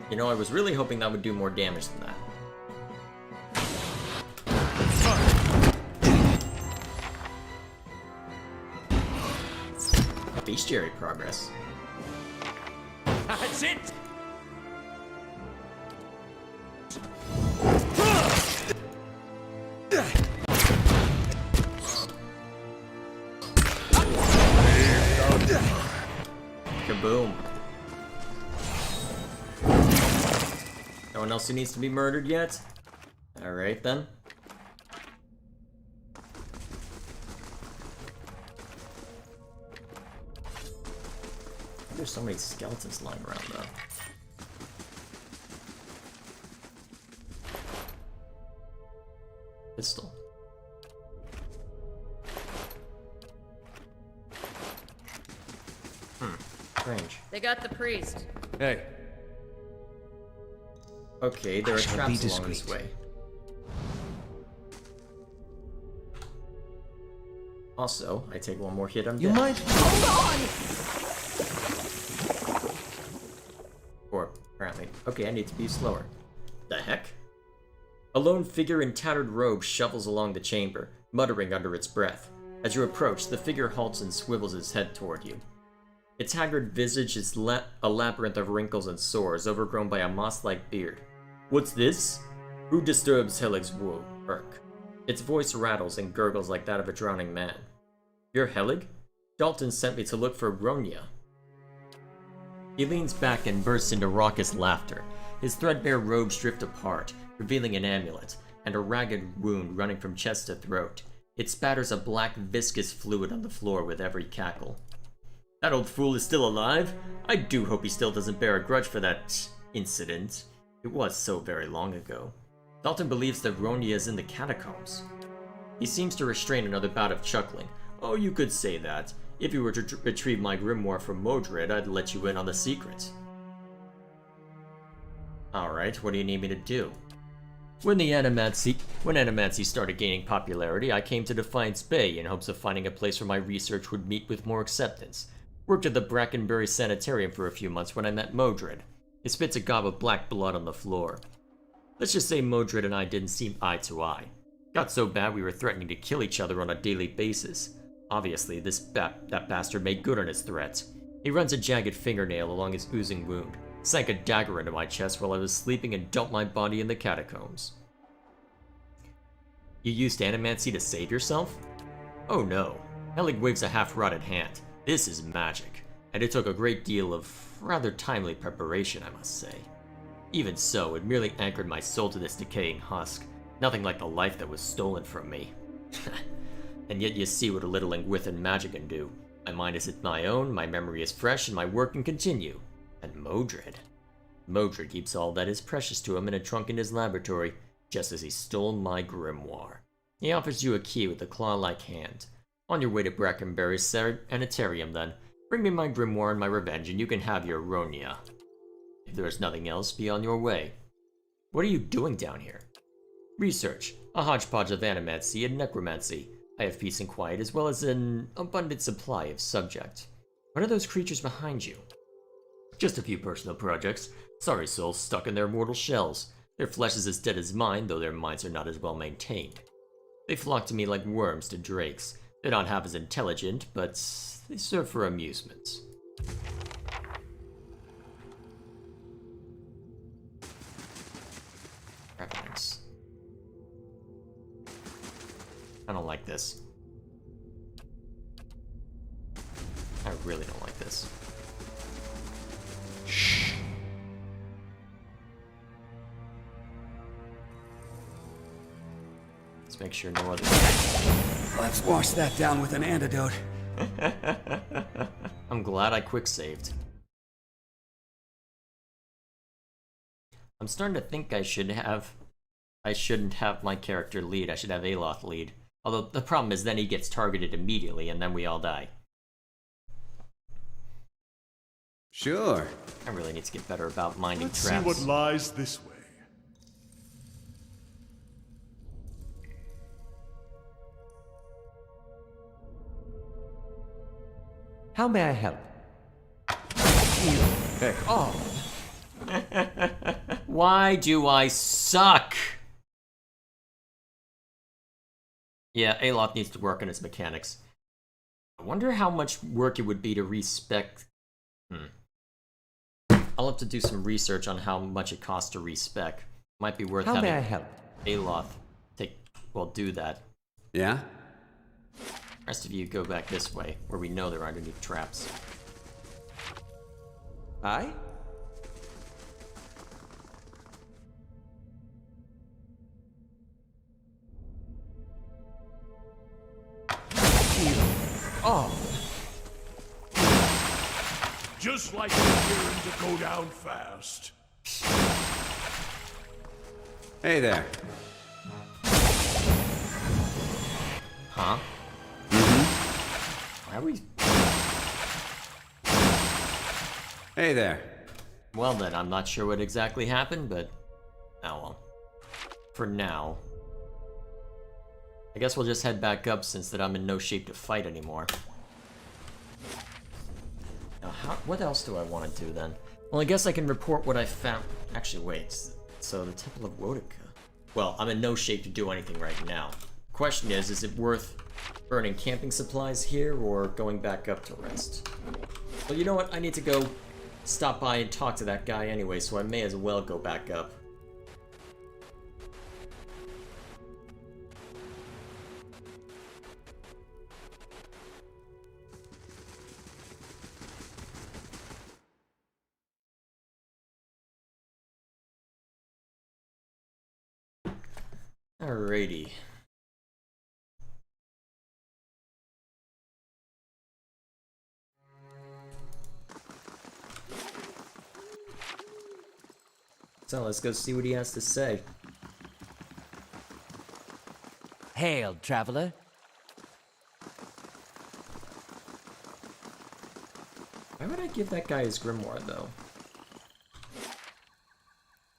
You know, I was really hoping that would do more damage than that. Bestiary progress. That's it! Kaboom. No one else who needs to be murdered yet? Alright then. There's so many skeletons lying around though. Pistol. Strange. They got the priest. Hey, Okay, there are shall traps be along this discreet. way. Also, I take one more hit, I'm You dead. might. Or, apparently. Okay, I need to be slower. The heck? A lone figure in tattered robes shuffles along the chamber, muttering under its breath. As you approach, the figure halts and swivels its head toward you. Its haggard visage is a labyrinth of wrinkles and sores, overgrown by a moss-like beard. What's this? Who disturbs Helig's work? Its voice rattles and gurgles like that of a drowning man. You're Helig? Dalton sent me to look for Ronya. He leans back and bursts into raucous laughter. His threadbare robes drift apart, revealing an amulet, and a ragged wound running from chest to throat. It spatters a black, viscous fluid on the floor with every cackle. That old fool is still alive? I do hope he still doesn't bear a grudge for that incident. It was so very long ago. Dalton believes that Ronya is in the catacombs. He seems to restrain another bout of chuckling. Oh, you could say that. If you were to retrieve my grimoire from Modred, I'd let you in on the secret. Alright, what do you need me to do? When Animancy started gaining popularity, I came to Defiance Bay in hopes of finding a place where my research would meet with more acceptance. Worked at the Brackenbury Sanitarium for a few months when I met Modred. He spits a gob of black blood on the floor. Let's just say Modred and I didn't seem eye to eye. Got so bad we were threatening to kill each other on a daily basis. Obviously, that bastard made good on his threats. He runs a jagged fingernail along his oozing wound, sank a dagger into my chest while I was sleeping, and dumped my body in the catacombs. You used Animancy to save yourself? Oh no. Helig waves a half-rotted hand. This is magic, and it took a great deal of rather timely preparation, I must say. Even so, it merely anchored my soul to this decaying husk. Nothing like the life that was stolen from me. And yet you see what a little Ingwithan magic can do. My mind isn't my own, my memory is fresh, and my work can continue. And Modred. Modred keeps all that is precious to him in a trunk in his laboratory, just as he stole my grimoire. He offers you a key with a claw-like hand. On your way to Brackenbury Sanitarium, then. Bring me my grimoire and my revenge, and you can have your Ronya. If there is nothing else, be on your way. What are you doing down here? Research. A hodgepodge of animancy and necromancy. I have peace and quiet, as well as an abundant supply of subject. What are those creatures behind you? Just a few personal projects. Sorry souls stuck in their mortal shells. Their flesh is as dead as mine, though their minds are not as well maintained. They flock to me like worms to drakes. They're not half as intelligent, but they serve for amusement. Reference. I don't like this. I really don't like this. Shh. Let's make sure no other. Let's wash that down with an antidote. I'm glad I quick saved. I'm starting to think I shouldn't have my character lead. I should have Aloth lead. Although the problem is then he gets targeted immediately and then we all die. Sure. I really need to get better about minding Let's traps. see what lies this way. How may I help? Heck off! Why do I suck? Yeah, Aloth needs to work on his mechanics. I wonder how much work it would be to respec. I'll have to do some research on how much it costs to respec. Might be worth How having may I help? Aloth do that. Yeah? The rest of you go back this way, where we know there aren't any traps. Aye? Oh! Just like appearing to go down fast. Hey there. Huh? Why are we... Hey there. Well then, I'm not sure what exactly happened, but... oh well. For now... I guess we'll just head back up since that I'm in no shape to fight anymore. Now, what else do I want to do then? Well, I guess I can report what I found. Actually, wait. So, the Temple of Wotica. Well, I'm in no shape to do anything right now. Question is it worth burning camping supplies here or going back up to rest? Well, you know what? I need to go stop by and talk to that guy anyway, so I may as well go back up. Alrighty. So let's go see what he has to say. Hail, traveler. Why would I give that guy his grimoire, though?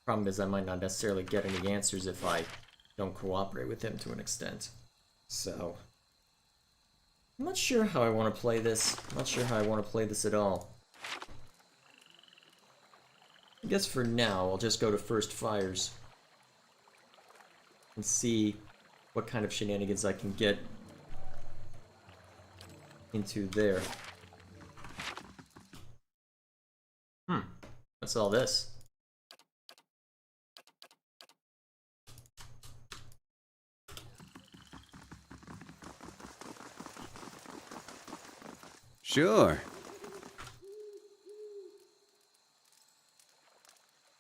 Problem is I might not necessarily get any answers if I don't cooperate with him to an extent. So... I'm not sure how I want to play this. I'm not sure how I want to play this at all. I guess for now, I'll just go to First Fires. And see what kind of shenanigans I can get into there. What's all this? Sure.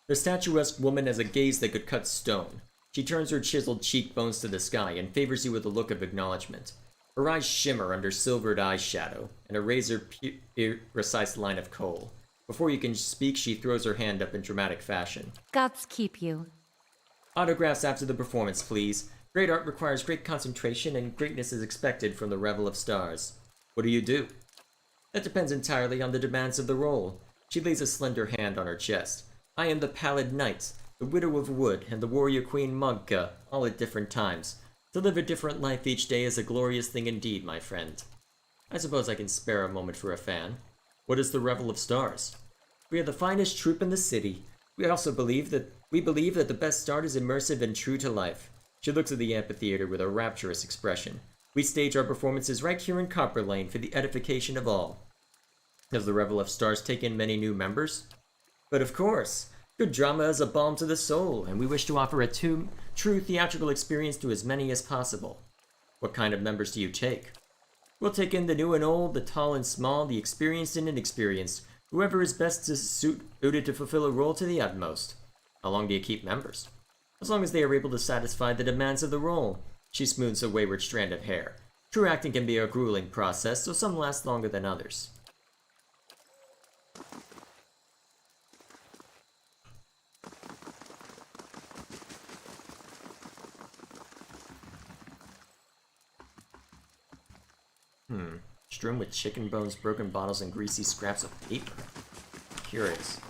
The statuesque woman has a gaze that could cut stone. She turns her chiseled cheekbones to the sky and favors you with a look of acknowledgement. Her eyes shimmer under silvered eyeshadow and a razor-precise line of kohl. Before you can speak, she throws her hand up in dramatic fashion. Gods keep you. Autographs after the performance, please. Great art requires great concentration, and greatness is expected from the Revel of Stars. What do you do? That depends entirely on the demands of the role. She lays a slender hand on her chest. I am the Pallid Knight, the Widow of Wood, and the Warrior Queen Magka, all at different times. To live a different life each day is a glorious thing indeed, my friend. I suppose I can spare a moment for a fan. What is the Revel of Stars? We are the finest troupe in the city. We believe that the best start is immersive and true to life. She looks at the amphitheater with a rapturous expression. We stage our performances right here in Copper Lane for the edification of all. Does the Revel of Stars take in many new members? But of course! Good drama is a balm to the soul, and we wish to offer a true theatrical experience to as many as possible. What kind of members do you take? We'll take in the new and old, the tall and small, the experienced and inexperienced, whoever is best suited to fulfill a role to the utmost. How long do you keep members? As long as they are able to satisfy the demands of the role. She smooths a wayward strand of hair. True acting can be a grueling process, so some last longer than others. Strewn with chicken bones, broken bottles, and greasy scraps of paper. Curious.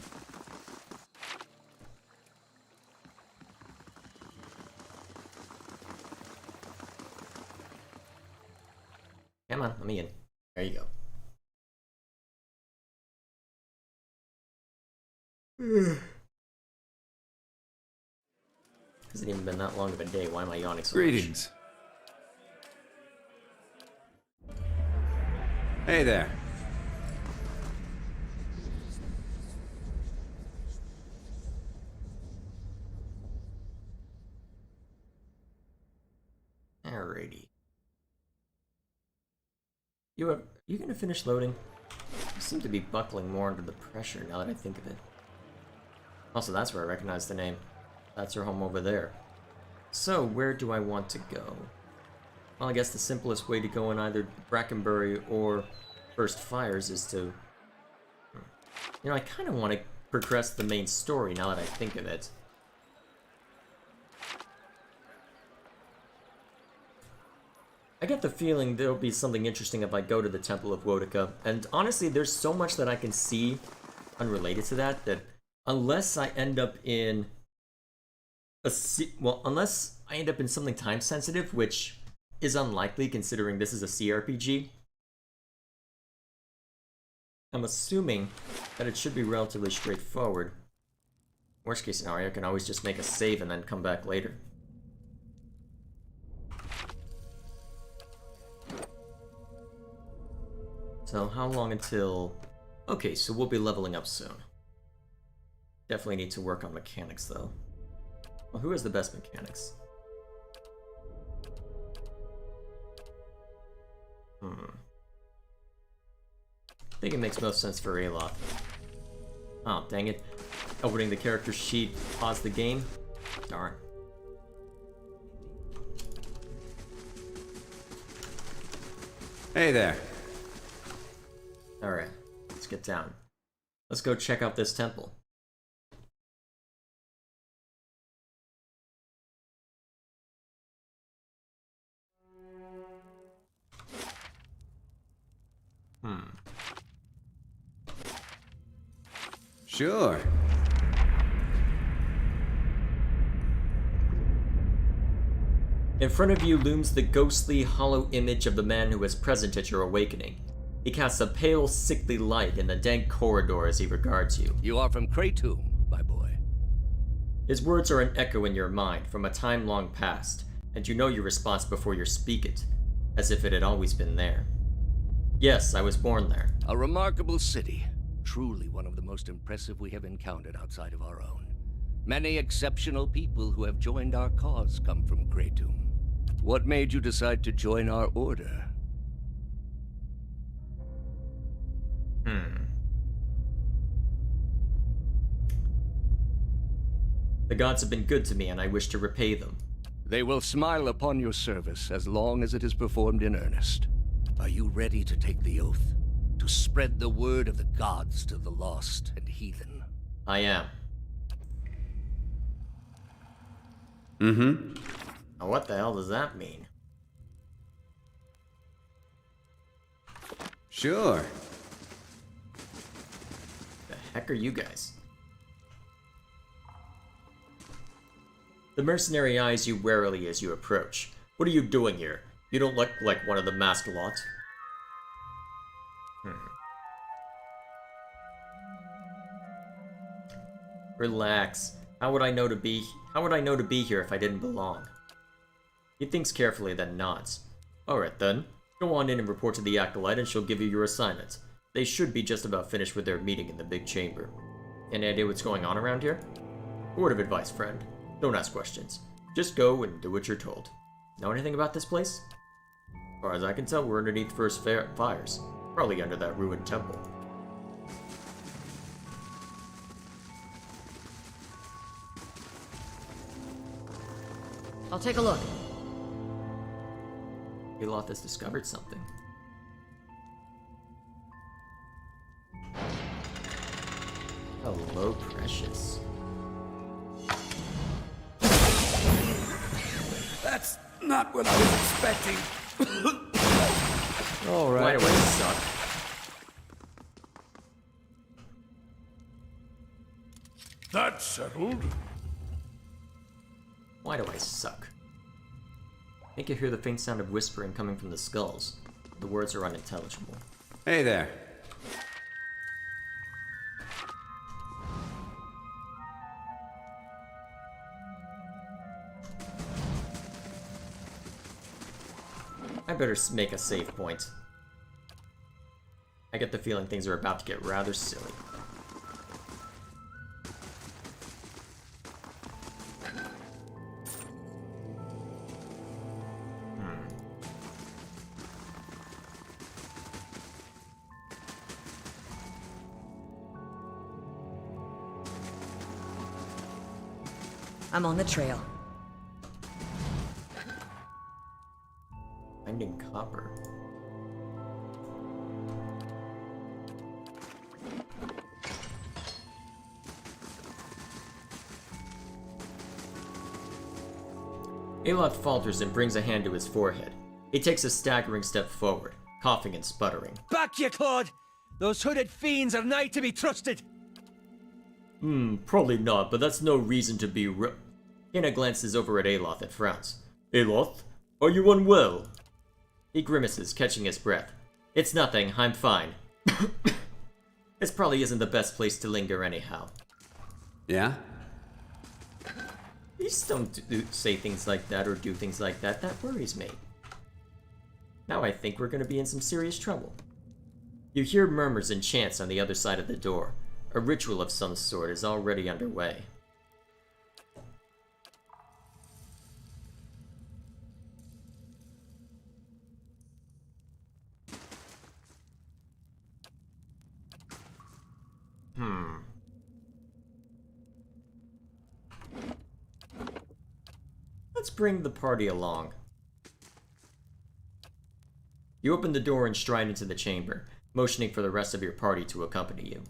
Come on, let me in. There you go. Hasn't even been that long of a day. Why am I yawning so much? Greetings. Hey there. Alrighty. You gonna finish loading? You seem to be buckling more under the pressure now that I think of it. Also, that's where I recognize the name. That's her home over there. So, where do I want to go? Well, I guess the simplest way to go in either Brackenbury or First Fires is to... You know, I kind of want to progress the main story now that I think of it. I get the feeling there'll be something interesting if I go to the Temple of Wotica, and honestly, there's so much that I can see unrelated to that, that unless I end up in unless I end up in something time sensitive, which is unlikely considering this is a CRPG, I'm assuming that it should be relatively straightforward. Worst case scenario, I can always just make a save and then come back later. So how long until... Okay, so we'll be leveling up soon. Definitely need to work on mechanics though. Well, who has the best mechanics? I think it makes most sense for Aloth. Oh, dang it. Opening the character sheet, pause the game? Darn. Hey there. Alright, let's get down. Let's go check out this temple. Sure. In front of you looms the ghostly, hollow image of the man who was present at your awakening. He casts a pale, sickly light in the dank corridor as he regards you. You are from Kratom, my boy. His words are an echo in your mind from a time long past, and you know your response before you speak it, as if it had always been there. Yes, I was born there. A remarkable city. Truly one of the most impressive we have encountered outside of our own. Many exceptional people who have joined our cause come from Kratom. What made you decide to join our order? The gods have been good to me and I wish to repay them. They will smile upon your service as long as it is performed in earnest. Are you ready to take the oath? To spread the word of the gods to the lost and heathen? I am. Now what the hell does that mean? Sure. The heck are you guys? The mercenary eyes you warily as you approach. What are you doing here? You don't look like one of the masked lot. Relax. How would I know to be here if I didn't belong? He thinks carefully, then nods. Alright then. Go on in and report to the Acolyte and she'll give you your assignment. They should be just about finished with their meeting in the big chamber. Any idea what's going on around here? Word of advice, friend. Don't ask questions. Just go and do what you're told. Know anything about this place? As far as I can tell, we're underneath First Fires. Probably under that ruined temple. I'll take a look. Aloth has discovered something. Hello, precious. That's not what I was expecting. Alright. Why do I suck? That's settled. Why do I suck? I think I hear the faint sound of whispering coming from the skulls. The words are unintelligible. Hey there. I better make a save point. I get the feeling things are about to get rather silly. I'm on the trail. Finding copper. Aloth falters and brings a hand to his forehead. He takes a staggering step forward, coughing and sputtering. Back, ye Claude! Those hooded fiends are nigh to be trusted! Probably not, but that's no reason to be Hina glances over at Aloth and frowns. Aloth, are you unwell? He grimaces, catching his breath. It's nothing, I'm fine. This probably isn't the best place to linger anyhow. Yeah? You just don't say things like that or do things like that. That worries me. Now I think we're gonna be in some serious trouble. You hear murmurs and chants on the other side of the door. A ritual of some sort is already underway. Let's bring the party along. You open the door and stride into the chamber, motioning for the rest of your party to accompany you.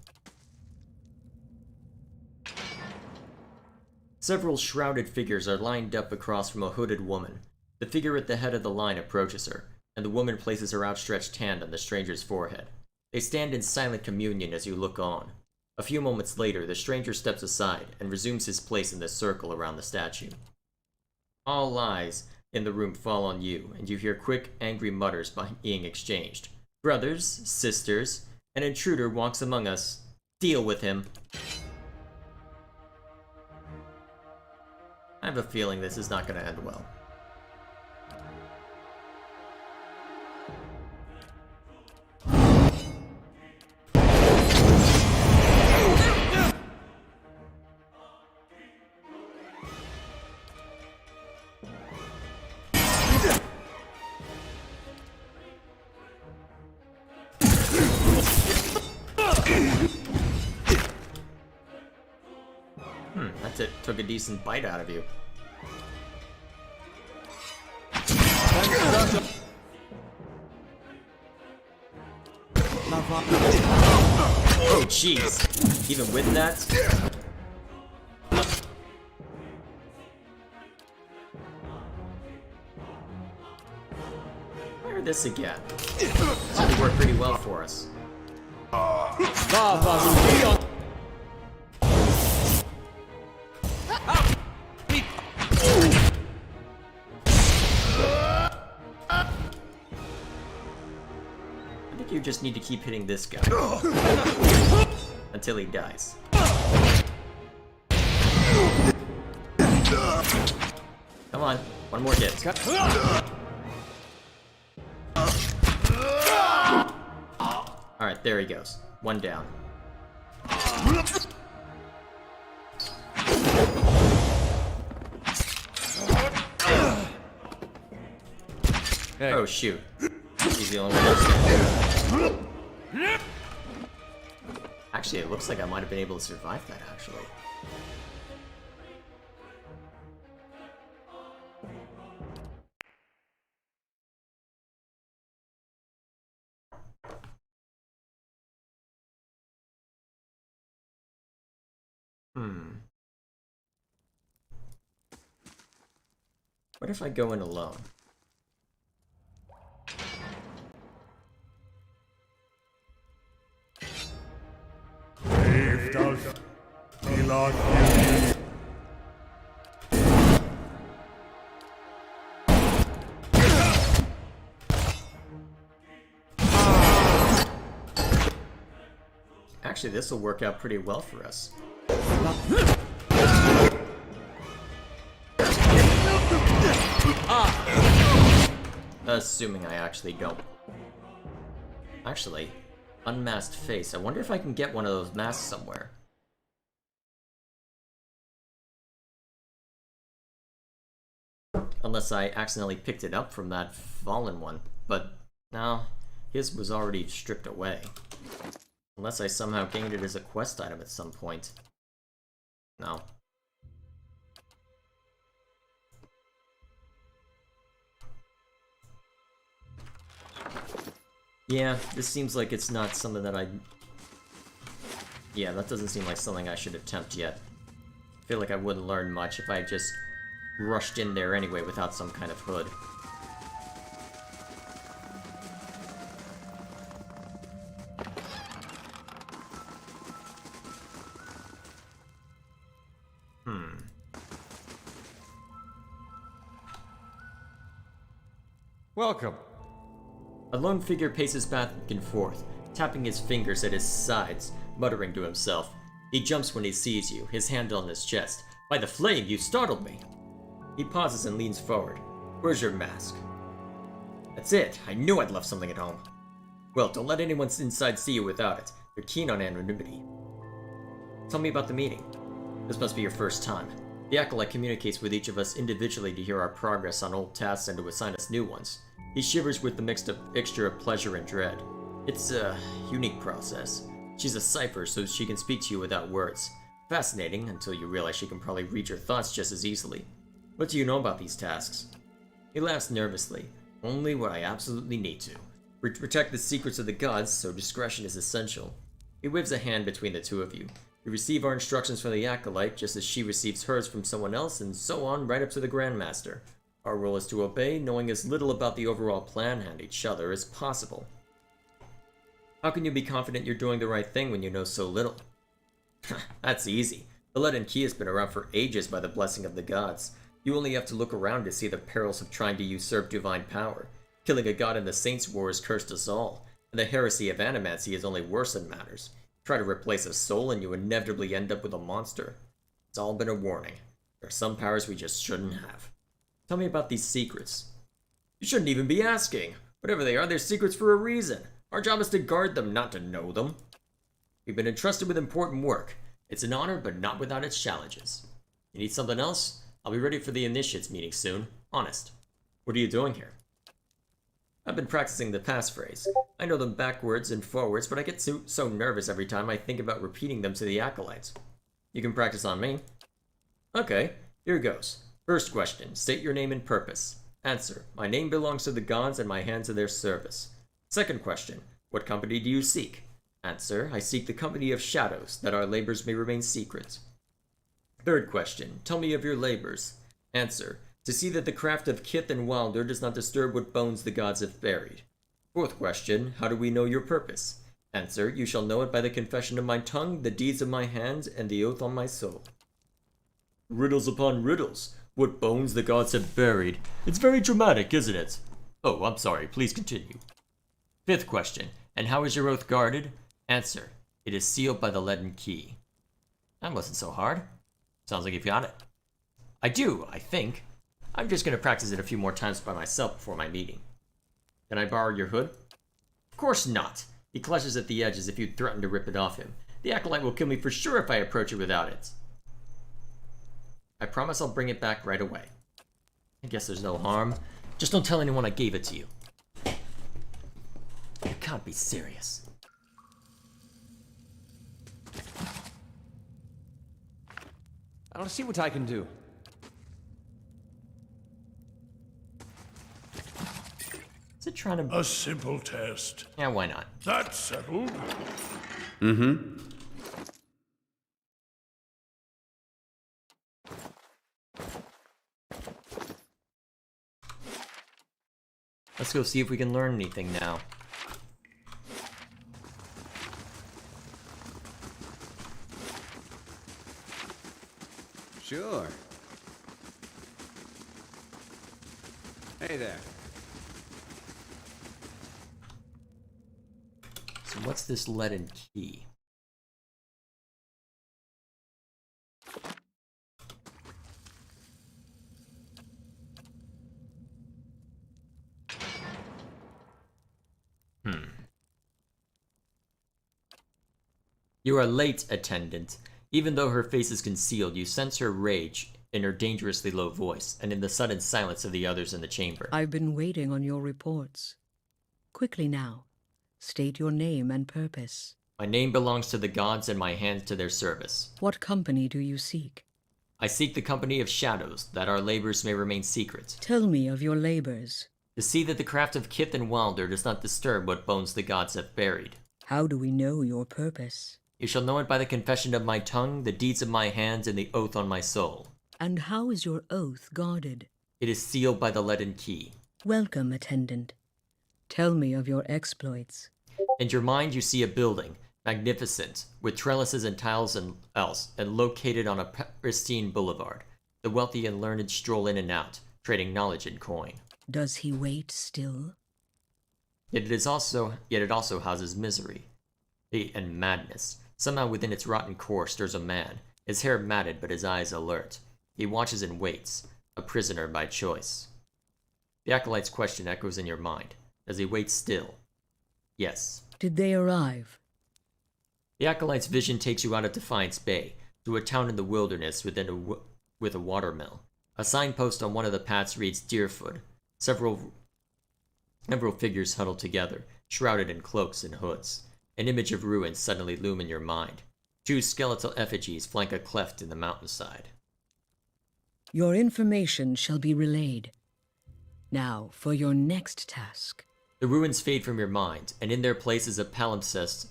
Several shrouded figures are lined up across from a hooded woman. The figure at the head of the line approaches her, and the woman places her outstretched hand on the stranger's forehead. They stand in silent communion as you look on. A few moments later, the stranger steps aside and resumes his place in the circle around the statue. All eyes in the room fall on you, and you hear quick, angry mutters being exchanged. Brothers, sisters, an intruder walks among us. Deal with him. I have a feeling this is not going to end well. That's it. Took a decent bite out of you. Oh, jeez. Even with that? Fire this again. Seemed to work pretty well for us. I think you just need to keep hitting this guy until he dies. Come on, one more hit. Alright, there he goes. One down. Hey. Oh shoot. He's the only one left. Actually, it looks like I might have been able to survive that, actually. What if I go in alone? Actually, this will work out pretty well for us. Assuming I actually don't. Actually, unmasked face. I wonder if I can get one of those masks somewhere. Unless I accidentally picked it up from that fallen one. But no, his was already stripped away. Unless I somehow gained it as a quest item at some point. No. Yeah, this seems like it's not something that I... Yeah, that doesn't seem like something I should attempt yet. I feel like I wouldn't learn much if I just rushed in there anyway without some kind of hood. Welcome. A lone figure paces back and forth, tapping his fingers at his sides, muttering to himself. He jumps when he sees you, his hand on his chest. By the flame, you startled me! He pauses and leans forward. Where's your mask? That's it. I knew I'd left something at home. Well, don't let anyone inside see you without it. They're keen on anonymity. Tell me about the meeting. This must be your first time. The Acolyte communicates with each of us individually to hear our progress on old tasks and to assign us new ones. He shivers with the mixture of pleasure and dread. It's a unique process. She's a cipher, so she can speak to you without words. Fascinating, until you realize she can probably read your thoughts just as easily. What do you know about these tasks? He laughs nervously. Only what I absolutely need to. Protect the secrets of the gods, so discretion is essential. He waves a hand between the two of you. You receive our instructions from the Acolyte, just as she receives hers from someone else, and so on right up to the Grandmaster. Our role is to obey, knowing as little about the overall plan and each other as possible. How can you be confident you're doing the right thing when you know so little? That's easy. The Leaden Key has been around for ages by the blessing of the gods. You only have to look around to see the perils of trying to usurp divine power. Killing a god in the Saints' War has cursed us all, and the heresy of animancy has only worsened matters. Try to replace a soul and you inevitably end up with a monster. It's all been a warning. There are some powers we just shouldn't have. Tell me about these secrets. You shouldn't even be asking. Whatever they are, they're secrets for a reason. Our job is to guard them, not to know them. We've been entrusted with important work. It's an honor, but not without its challenges. You need something else? I'll be ready for the initiates meeting soon. Honest. What are you doing here? I've been practicing the passphrase. I know them backwards and forwards, but I get so nervous every time I think about repeating them to the Acolytes. You can practice on me. Okay, here goes. First question, state your name and purpose. Answer, my name belongs to the gods and my hands are their service. Second question, what company do you seek? Answer, I seek the company of shadows, that our labors may remain secret. Third question, tell me of your labors. Answer, to see that the craft of Kith and Wilder does not disturb what bones the gods have buried. Fourth question, how do we know your purpose? Answer, you shall know it by the confession of my tongue, the deeds of my hands, and the oath on my soul. Riddles upon riddles. What bones the gods have buried. It's very dramatic, isn't it? Oh, I'm sorry, please continue. Fifth question, and how is your oath guarded? Answer, it is sealed by the Leaden Key. That wasn't so hard. Sounds like you've got it. I do, I think. I'm just going to practice it a few more times by myself before my meeting. Can I borrow your hood? Of course not. He clutches at the edge as if you'd threaten to rip it off him. The Acolyte will kill me for sure if I approach it without it. I promise I'll bring it back right away. I guess there's no harm. Just don't tell anyone I gave it to you. You can't be serious. I'll see what I can do. Is it trying to... A simple test. Yeah, why not? That's settled. Mm-hmm. Let's go see if we can learn anything now. Sure. Hey there. So what's this leaden key? You are late, attendant. Even though her face is concealed, you sense her rage in her dangerously low voice, and in the sudden silence of the others in the chamber. I've been waiting on your reports. Quickly now, state your name and purpose. My name belongs to the gods and my hands to their service. What company do you seek? I seek the company of shadows, that our labors may remain secret. Tell me of your labors. To see that the craft of Kith and Wilder does not disturb what bones the gods have buried. How do we know your purpose? You shall know it by the confession of my tongue, the deeds of my hands, and the oath on my soul. And how is your oath guarded? It is sealed by the leaden key. Welcome, attendant. Tell me of your exploits. In your mind you see a building, magnificent, with trellises and tiles and else, and located on a pristine boulevard. The wealthy and learned stroll in and out, trading knowledge and coin. Does he wait still? Yet it also houses misery, hate, and madness. Somehow within its rotten core stirs a man, his hair matted but his eyes alert. He watches and waits, a prisoner by choice. The Acolyte's question echoes in your mind. Does he wait still? Yes. Did they arrive? The Acolyte's vision takes you out of Defiance Bay, to a town in the wilderness with a watermill. A signpost on one of the paths reads Deerfoot. Several figures huddled together, shrouded in cloaks and hoods. An image of ruins suddenly loom in your mind. 2 skeletal effigies flank a cleft in the mountainside. Your information shall be relayed. Now, for your next task. The ruins fade from your mind, and in their place is a palimpsest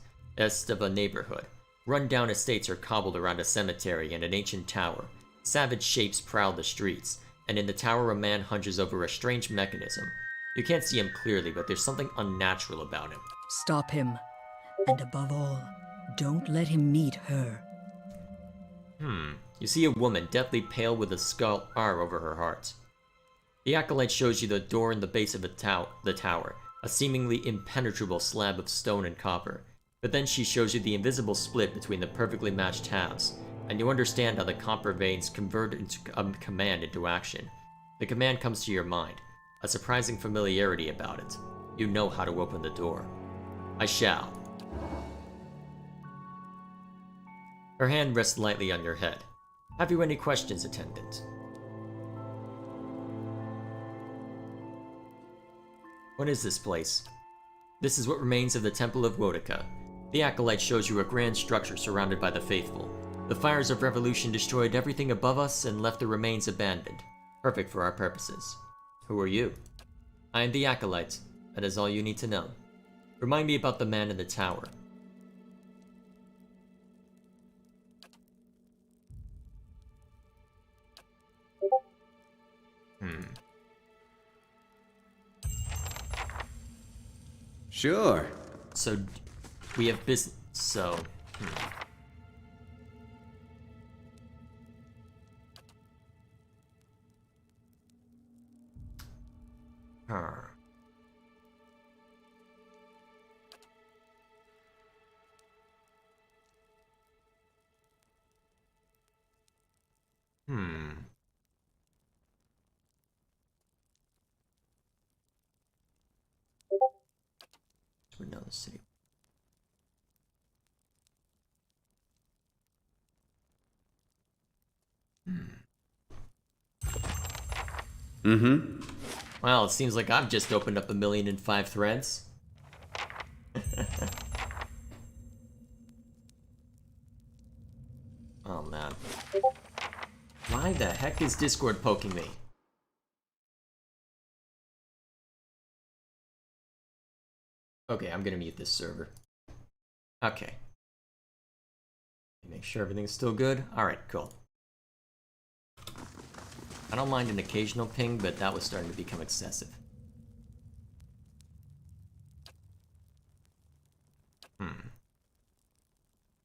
of a neighborhood. Run-down estates are cobbled around a cemetery and an ancient tower. Savage shapes prowl the streets, and in the tower a man hunches over a strange mechanism. You can't see him clearly, but there's something unnatural about him. Stop him. And above all, don't let him meet her. You see a woman, deathly pale with a skull R over her heart. The Acolyte shows you the door in the base of the tower, a seemingly impenetrable slab of stone and copper. But then she shows you the invisible split between the perfectly matched halves, and you understand how the copper veins convert into a command into action. The command comes to your mind, a surprising familiarity about it. You know how to open the door. I shall. Her hand rests lightly on your head. Have you any questions, attendant? What is this place? This is what remains of the Temple of Wotica. The Acolyte shows you a grand structure surrounded by the faithful. The fires of revolution destroyed everything above us and left the remains abandoned. Perfect for our purposes. Who are you? I am the Acolyte. That is all you need to know. Remind me about the man in the tower. Sure. So, we have business, so... We're down the city. Well, it seems like I've just opened up 1,000,005 threads. Oh man. Why the heck is Discord poking me? Okay, I'm gonna mute this server. Okay. Make sure everything's still good. Alright, cool. I don't mind an occasional ping, but that was starting to become excessive.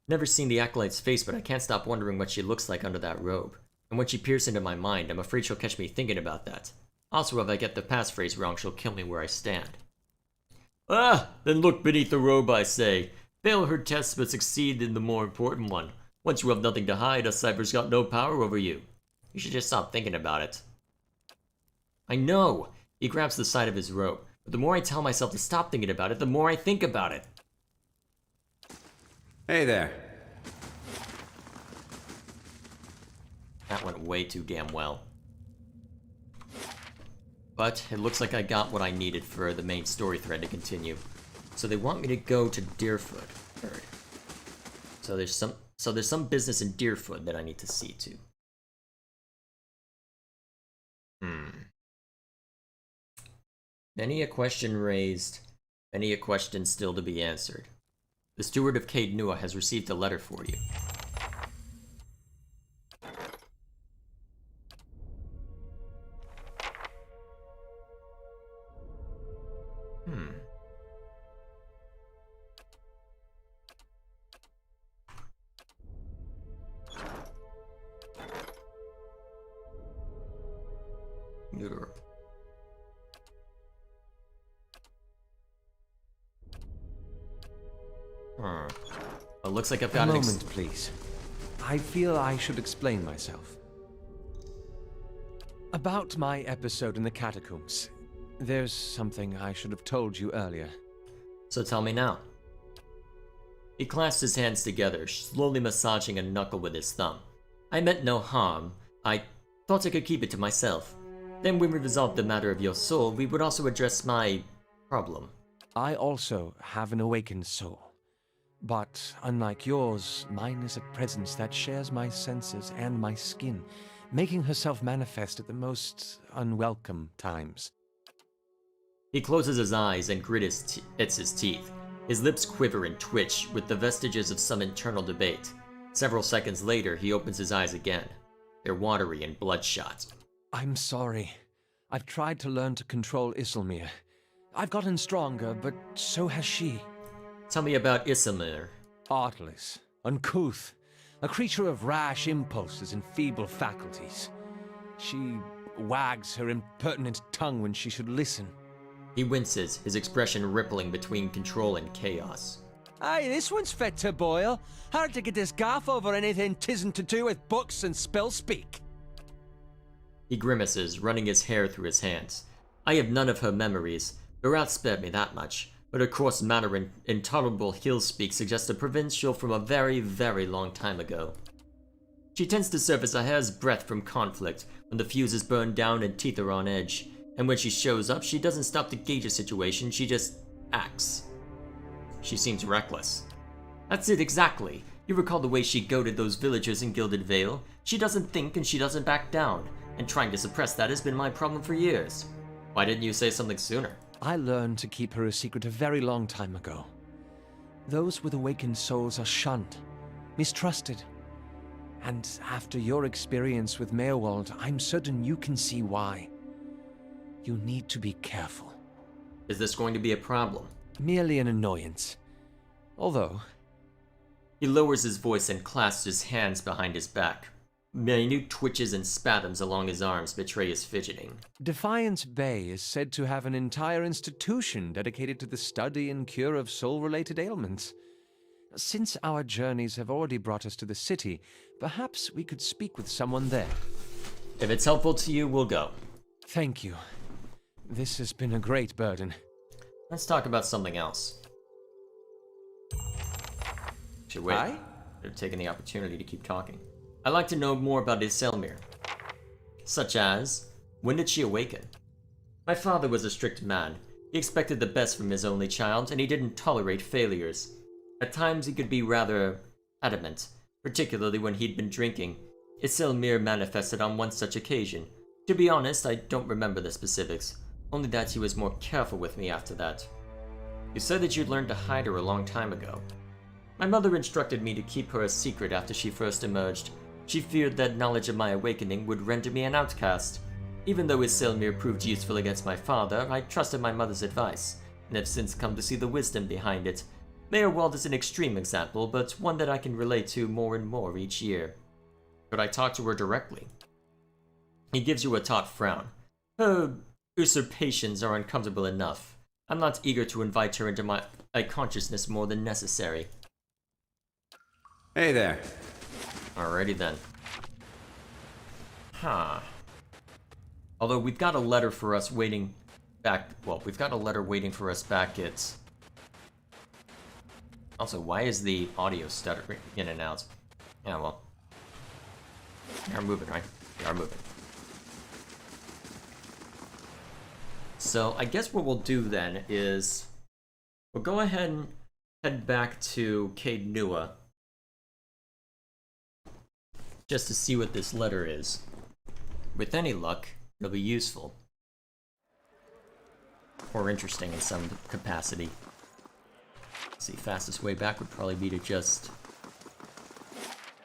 Never seen the Acolyte's face, but I can't stop wondering what she looks like under that robe. And when she peers into my mind, I'm afraid she'll catch me thinking about that. Also, if I get the passphrase wrong, she'll kill me where I stand. Ah! Then look beneath the robe, I say. Fail her tests, but succeed in the more important one. Once you have nothing to hide, a cipher's got no power over you. You should just stop thinking about it. I know! He grabs the side of his robe, but the more I tell myself to stop thinking about it, the more I think about it. Hey there. That went way too damn well. But it looks like I got what I needed for the main story thread to continue. So they want me to go to Deerfoot. Heard. So there's some business in Deerfoot that I need to see to. Many a question raised, many a question still to be answered. The steward of Caed Nua has received a letter for you. Europe. It looks like I've got a moment, please. I feel I should explain myself. About my episode in the catacombs, there's something I should have told you earlier. So tell me now. He clasped his hands together, slowly massaging a knuckle with his thumb. I meant no harm. I thought I could keep it to myself. Then when we resolved the matter of your soul, we would also address my problem. I also have an awakened soul. But unlike yours, mine is a presence that shares my senses and my skin, making herself manifest at the most unwelcome times. He closes his eyes and grits his teeth. His lips quiver and twitch with the vestiges of some internal debate. Several seconds later, he opens his eyes again. They're watery and bloodshot. I'm sorry. I've tried to learn to control Isilmir. I've gotten stronger, but so has she. Tell me about Isilmir. Artless, uncouth, a creature of rash impulses and feeble faculties. She wags her impertinent tongue when she should listen. He winces, his expression rippling between control and chaos. Aye, this one's fit to boil. Hard to get this gaff over anything tisn't to do with books and spell speak. He grimaces, running his hair through his hands. I have none of her memories. Barat spared me that much, but her coarse manner and intolerable hill speak suggest a provincial from a very, very long time ago. She tends to surface a hair's breadth from conflict when the fuse is burned down and teeth are on edge. And when she shows up, she doesn't stop to gauge a situation, she just acts. She seems reckless. That's it exactly. You recall the way she goaded those villagers in Gilded Vale? She doesn't think and she doesn't back down. And trying to suppress that has been my problem for years. Why didn't you say something sooner? I learned to keep her a secret a very long time ago. Those with awakened souls are shunned, mistrusted. And after your experience with Meerwald, I'm certain you can see why. You need to be careful. Is this going to be a problem? Merely an annoyance. Although... He lowers his voice and clasps his hands behind his back. Minute twitches and spasms along his arms betray his fidgeting. Defiance Bay is said to have an entire institution dedicated to the study and cure of soul-related ailments. Since our journeys have already brought us to the city, perhaps we could speak with someone there. If it's helpful to you, we'll go. Thank you. This has been a great burden. Let's talk about something else. Should wait. Aye? They're taking the opportunity to keep talking. I'd like to know more about Isilmir. Such as, when did she awaken? My father was a strict man. He expected the best from his only child, and he didn't tolerate failures. At times he could be rather adamant, particularly when he'd been drinking. Isilmir manifested on one such occasion. To be honest, I don't remember the specifics, only that he was more careful with me after that. You said that you'd learned to hide her a long time ago. My mother instructed me to keep her a secret after she first emerged. She feared that knowledge of my awakening would render me an outcast. Even though Isilmir proved useful against my father, I trusted my mother's advice, and have since come to see the wisdom behind it. Meerwald is an extreme example, but one that I can relate to more and more each year. Could I talk to her directly? He gives you a taut frown. Her usurpations are uncomfortable enough. I'm not eager to invite her into my consciousness more than necessary. Hey there. Alrighty then. Huh. Although we've got a letter for us waiting back. Well, we've got a letter waiting for us back at. Also, why is the audio stuttering in and out? Yeah, well. We are moving, right? We are moving. So, I guess what we'll do then is we'll go ahead and head back to Caed Nua just to see what this letter is. With any luck, it'll be useful. Or interesting in some capacity. Let's see, fastest way back would probably be to just...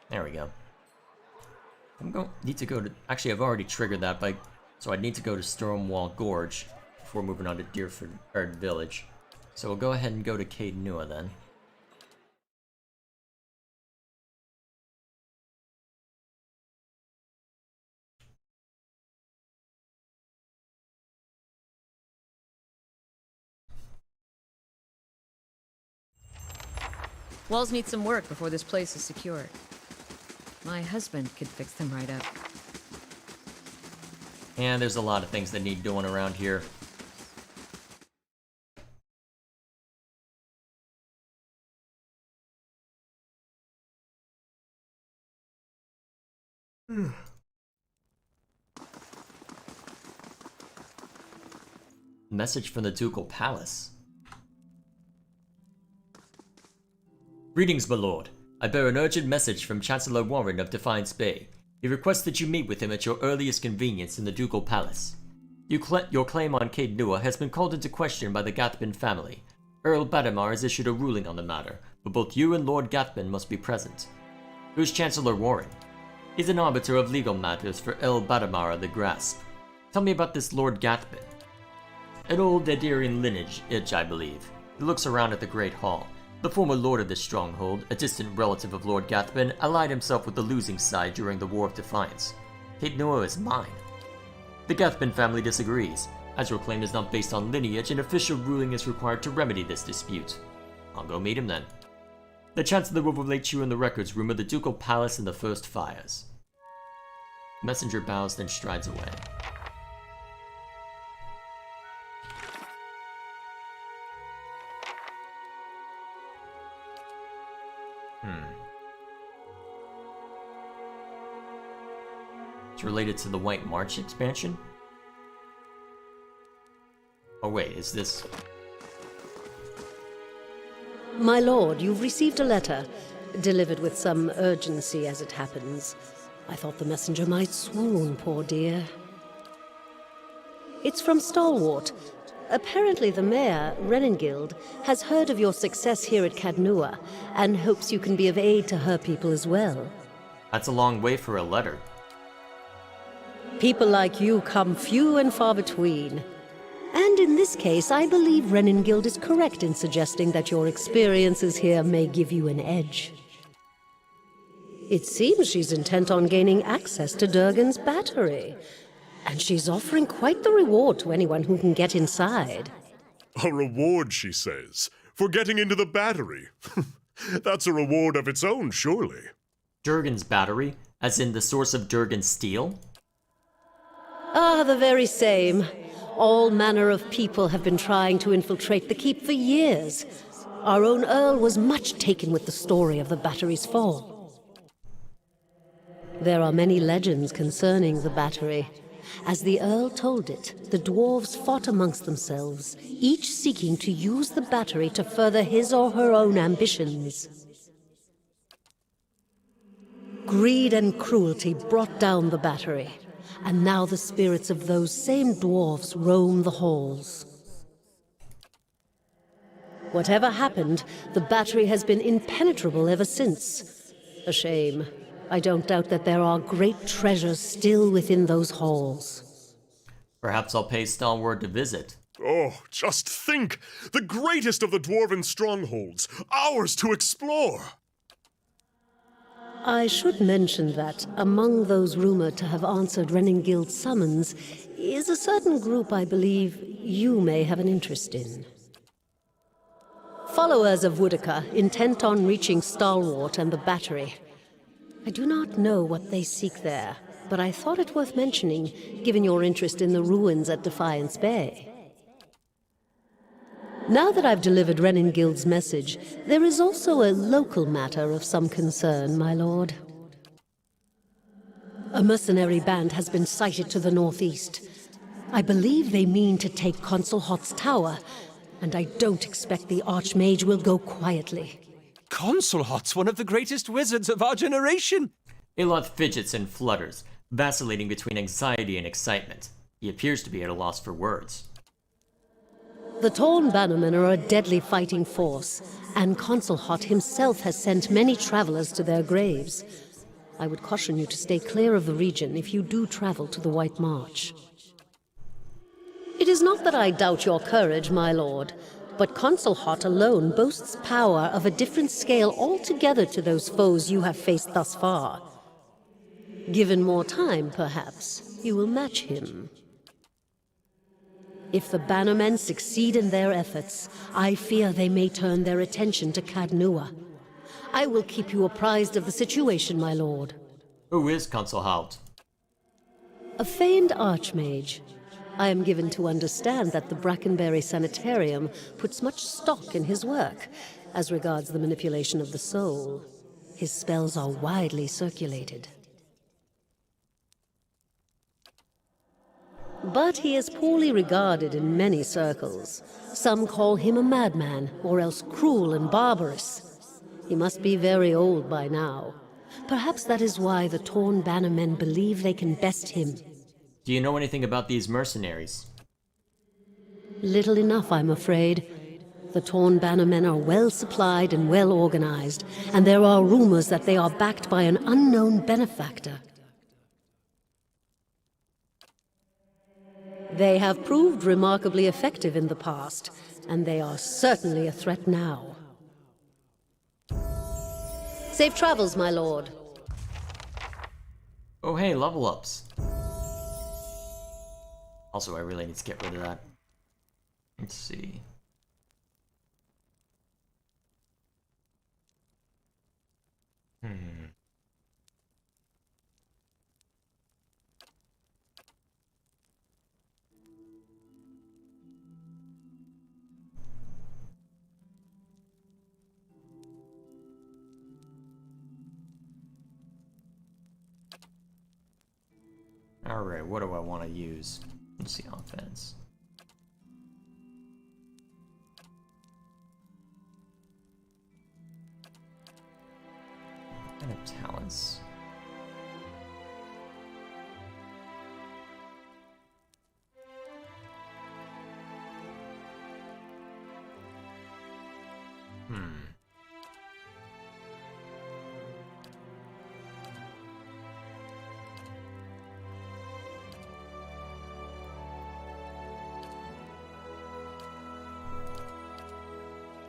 There we go. Need to go to... Actually, I've already triggered that by... So I'd need to go to Stormwall Gorge before moving on to Deerford Village. So we'll go ahead and go to Caed Nua then. Walls need some work before this place is secure. My husband could fix them right up. And there's a lot of things that need doing around here. Message from the Ducal Palace. Greetings, my lord. I bear an urgent message from Chancellor Warren of Defiance Bay. He requests that you meet with him at your earliest convenience in the Ducal Palace. Your claim on Caed Nua has been called into question by the Gathbin family. Earl Badamar has issued a ruling on the matter, but both you and Lord Gathbin must be present. Who's Chancellor Warren? He's an arbiter of legal matters for Earl Badamar of the Grasp. Tell me about this Lord Gathbin. An old Adirian lineage, I believe. He looks around at the Great Hall. The former lord of this stronghold, a distant relative of Lord Gathbin, allied himself with the losing side during the War of Defiance. Caed Nua is mine. The Gathbin family disagrees. As your claim is not based on lineage, an official ruling is required to remedy this dispute. I'll go meet him then. The Chancellor will relate you in the records room of the Ducal Palace in the first fires. Messenger bows, then strides away. It's related to the White March expansion? Oh wait, is this... My lord, you've received a letter, delivered with some urgency as it happens. I thought the messenger might swoon, poor dear. It's from Stalwart. Apparently the mayor, Renengild, has heard of your success here at Caed Nua, and hopes you can be of aid to her people as well. That's a long way for a letter. People like you come few and far between. And in this case, I believe Renengild is correct in suggesting that your experiences here may give you an edge. It seems she's intent on gaining access to Durgan's battery. And she's offering quite the reward to anyone who can get inside. A reward, she says, for getting into the battery. That's a reward of its own, surely. Durgan's battery? As in the source of Durgan's steel? Ah, the very same. All manner of people have been trying to infiltrate the keep for years. Our own Earl was much taken with the story of the battery's fall. There are many legends concerning the battery. As the Earl told it, the dwarves fought amongst themselves, each seeking to use the battery to further his or her own ambitions. Greed and cruelty brought down the battery, and now the spirits of those same dwarves roam the halls. Whatever happened, the battery has been impenetrable ever since. A shame. I don't doubt that there are great treasures still within those halls. Perhaps I'll pay Stalwart a visit. Oh, just think! The greatest of the dwarven strongholds, ours to explore! I should mention that among those rumored to have answered Reningild's summons is a certain group I believe you may have an interest in. Followers of Woodica, intent on reaching Stalwart and the Battery. I do not know what they seek there, but I thought it worth mentioning, given your interest in the ruins at Defiance Bay. Now that I've delivered Reningild's message, there is also a local matter of some concern, my lord. A mercenary band has been sighted to the northeast. I believe they mean to take Consul Hot's tower, and I don't expect the Archmage will go quietly. Consul Hot's one of the greatest wizards of our generation! Aloth fidgets and flutters, vacillating between anxiety and excitement. He appears to be at a loss for words. The Torn Bannermen are a deadly fighting force, and Consul Hot himself has sent many travelers to their graves. I would caution you to stay clear of the region if you do travel to the White March. It is not that I doubt your courage, my lord, but Consul Hot alone boasts power of a different scale altogether to those foes you have faced thus far. Given more time, perhaps, you will match him. If the Bannermen succeed in their efforts, I fear they may turn their attention to Cadnua. I will keep you apprised of the situation, my lord. Who is Consul Hot? A famed archmage. I am given to understand that the Brackenberry Sanitarium puts much stock in his work, as regards the manipulation of the soul. His spells are widely circulated. But he is poorly regarded in many circles. Some call him a madman, or else cruel and barbarous. He must be very old by now. Perhaps that is why the Torn Bannermen believe they can best him. Do you know anything about these mercenaries? Little enough, I'm afraid. The Torn Bannermen are well supplied and well organized, and there are rumors that they are backed by an unknown benefactor. They have proved remarkably effective in the past, and they are certainly a threat now. Safe travels, my lord. Oh hey, level ups. Also, I really need to get rid of that. Let's see. Alright, what do I want to use? Let's see, offense. Kind of talents.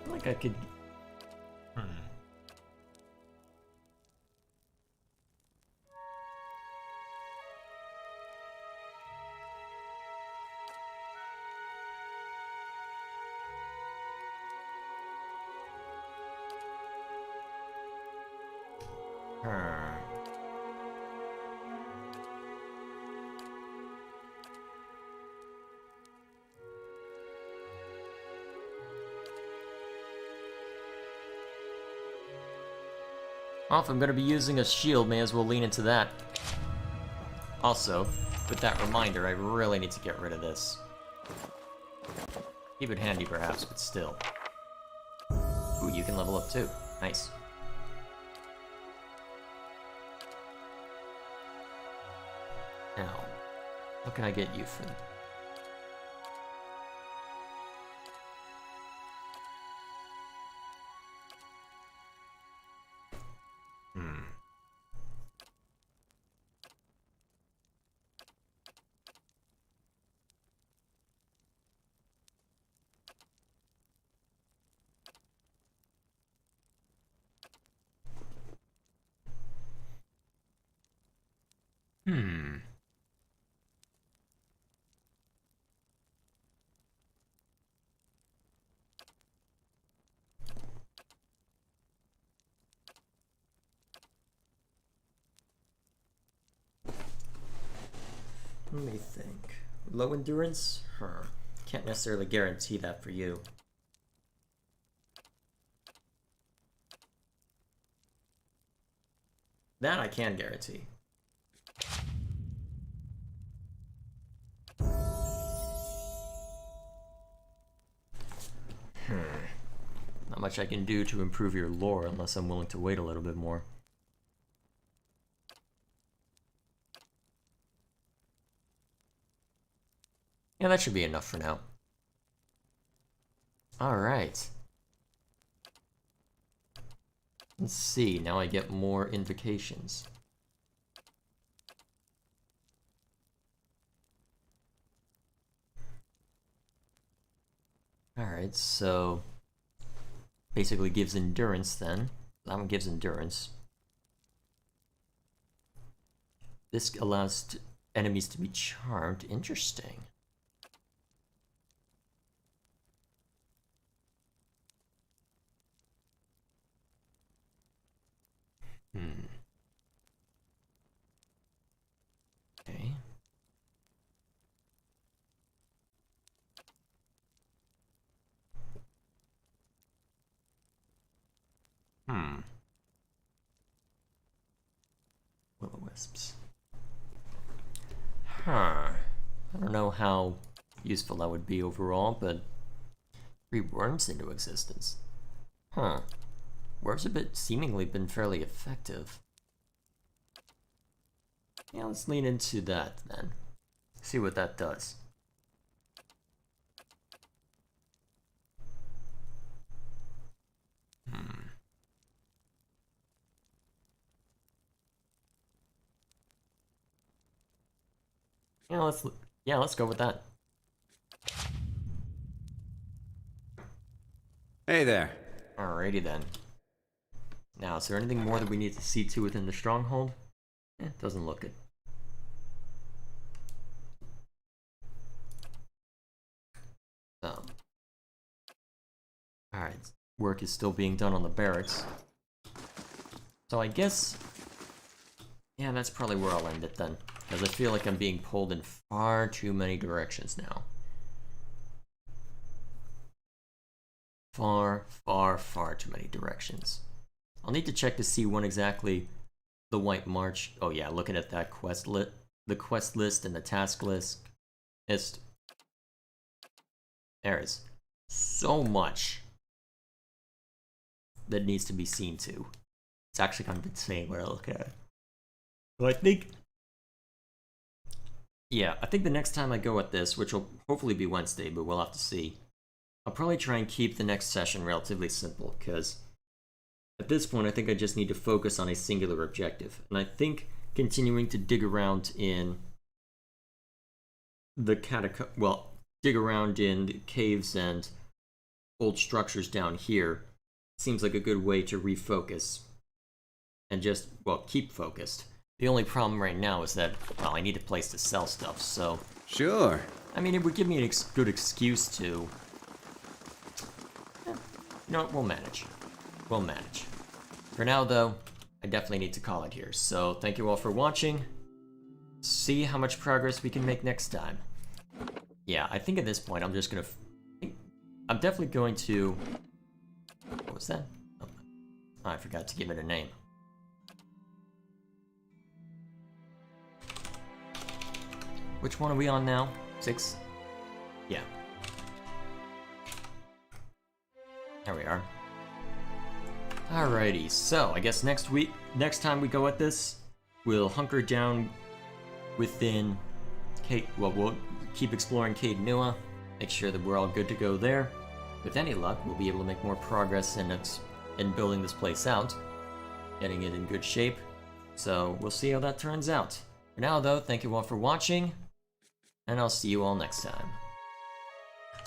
Like I could... Well, if I'm going to be using a shield, may as well lean into that. Also, with that reminder, I really need to get rid of this. Keep it handy perhaps, but still. Ooh, you can level up too. Nice. Now, what can I get you for... Hmm. Let me think. Low endurance? Can't necessarily guarantee that for you. That I can guarantee. Not much I can do to improve your lore unless I'm willing to wait a little bit more. Yeah, that should be enough for now. Alright. Let's see, now I get more invocations. Alright, so basically gives endurance then. That one gives endurance. This allows enemies to be charmed. Interesting. Okay. Will-o-wisps. I don't know how useful that would be overall, but breed worms into existence. Worms have seemingly been fairly effective. Yeah, let's lean into that then. See what that does. Let's go with that. Hey there. Alrighty then. Now, is there anything more that we need to see to within the stronghold? Doesn't look it. So. Alright, work is still being done on the barracks. So I guess... yeah, that's probably where I'll end it then. Because I feel like I'm being pulled in far too many directions now. Far, far, far too many directions. I'll need to check to see when exactly the White March... oh yeah, looking at that quest list, the quest list and the task list. There is so much that needs to be seen to. It's actually kind of insane when I look at it. But I think... yeah, I think the next time I go at this, which will hopefully be Wednesday, but we'll have to see, I'll probably try and keep the next session relatively simple, because at this point I think I just need to focus on a singular objective. And I think continuing to dig around in the dig around in the caves and old structures down here seems like a good way to refocus and just, well, keep focused. The only problem right now is that, well, I need a place to sell stuff, so... Sure. I mean, it would give me a good excuse to... you know what, we'll manage. We'll manage. For now, though, I definitely need to call it here. So, thank you all for watching. See how much progress we can make next time. Yeah, I think at this point, I'm just gonna... I'm definitely going to... what was that? Oh, I forgot to give it a name. Which one are we on now? 6? Yeah. There we are. Alrighty, so I guess next time we go at this, we'll hunker down within we'll keep exploring Caed Nua, make sure that we're all good to go there. With any luck, we'll be able to make more progress in building this place out, getting it in good shape. So we'll see how that turns out. For now though, thank you all for watching, and I'll see you all next time.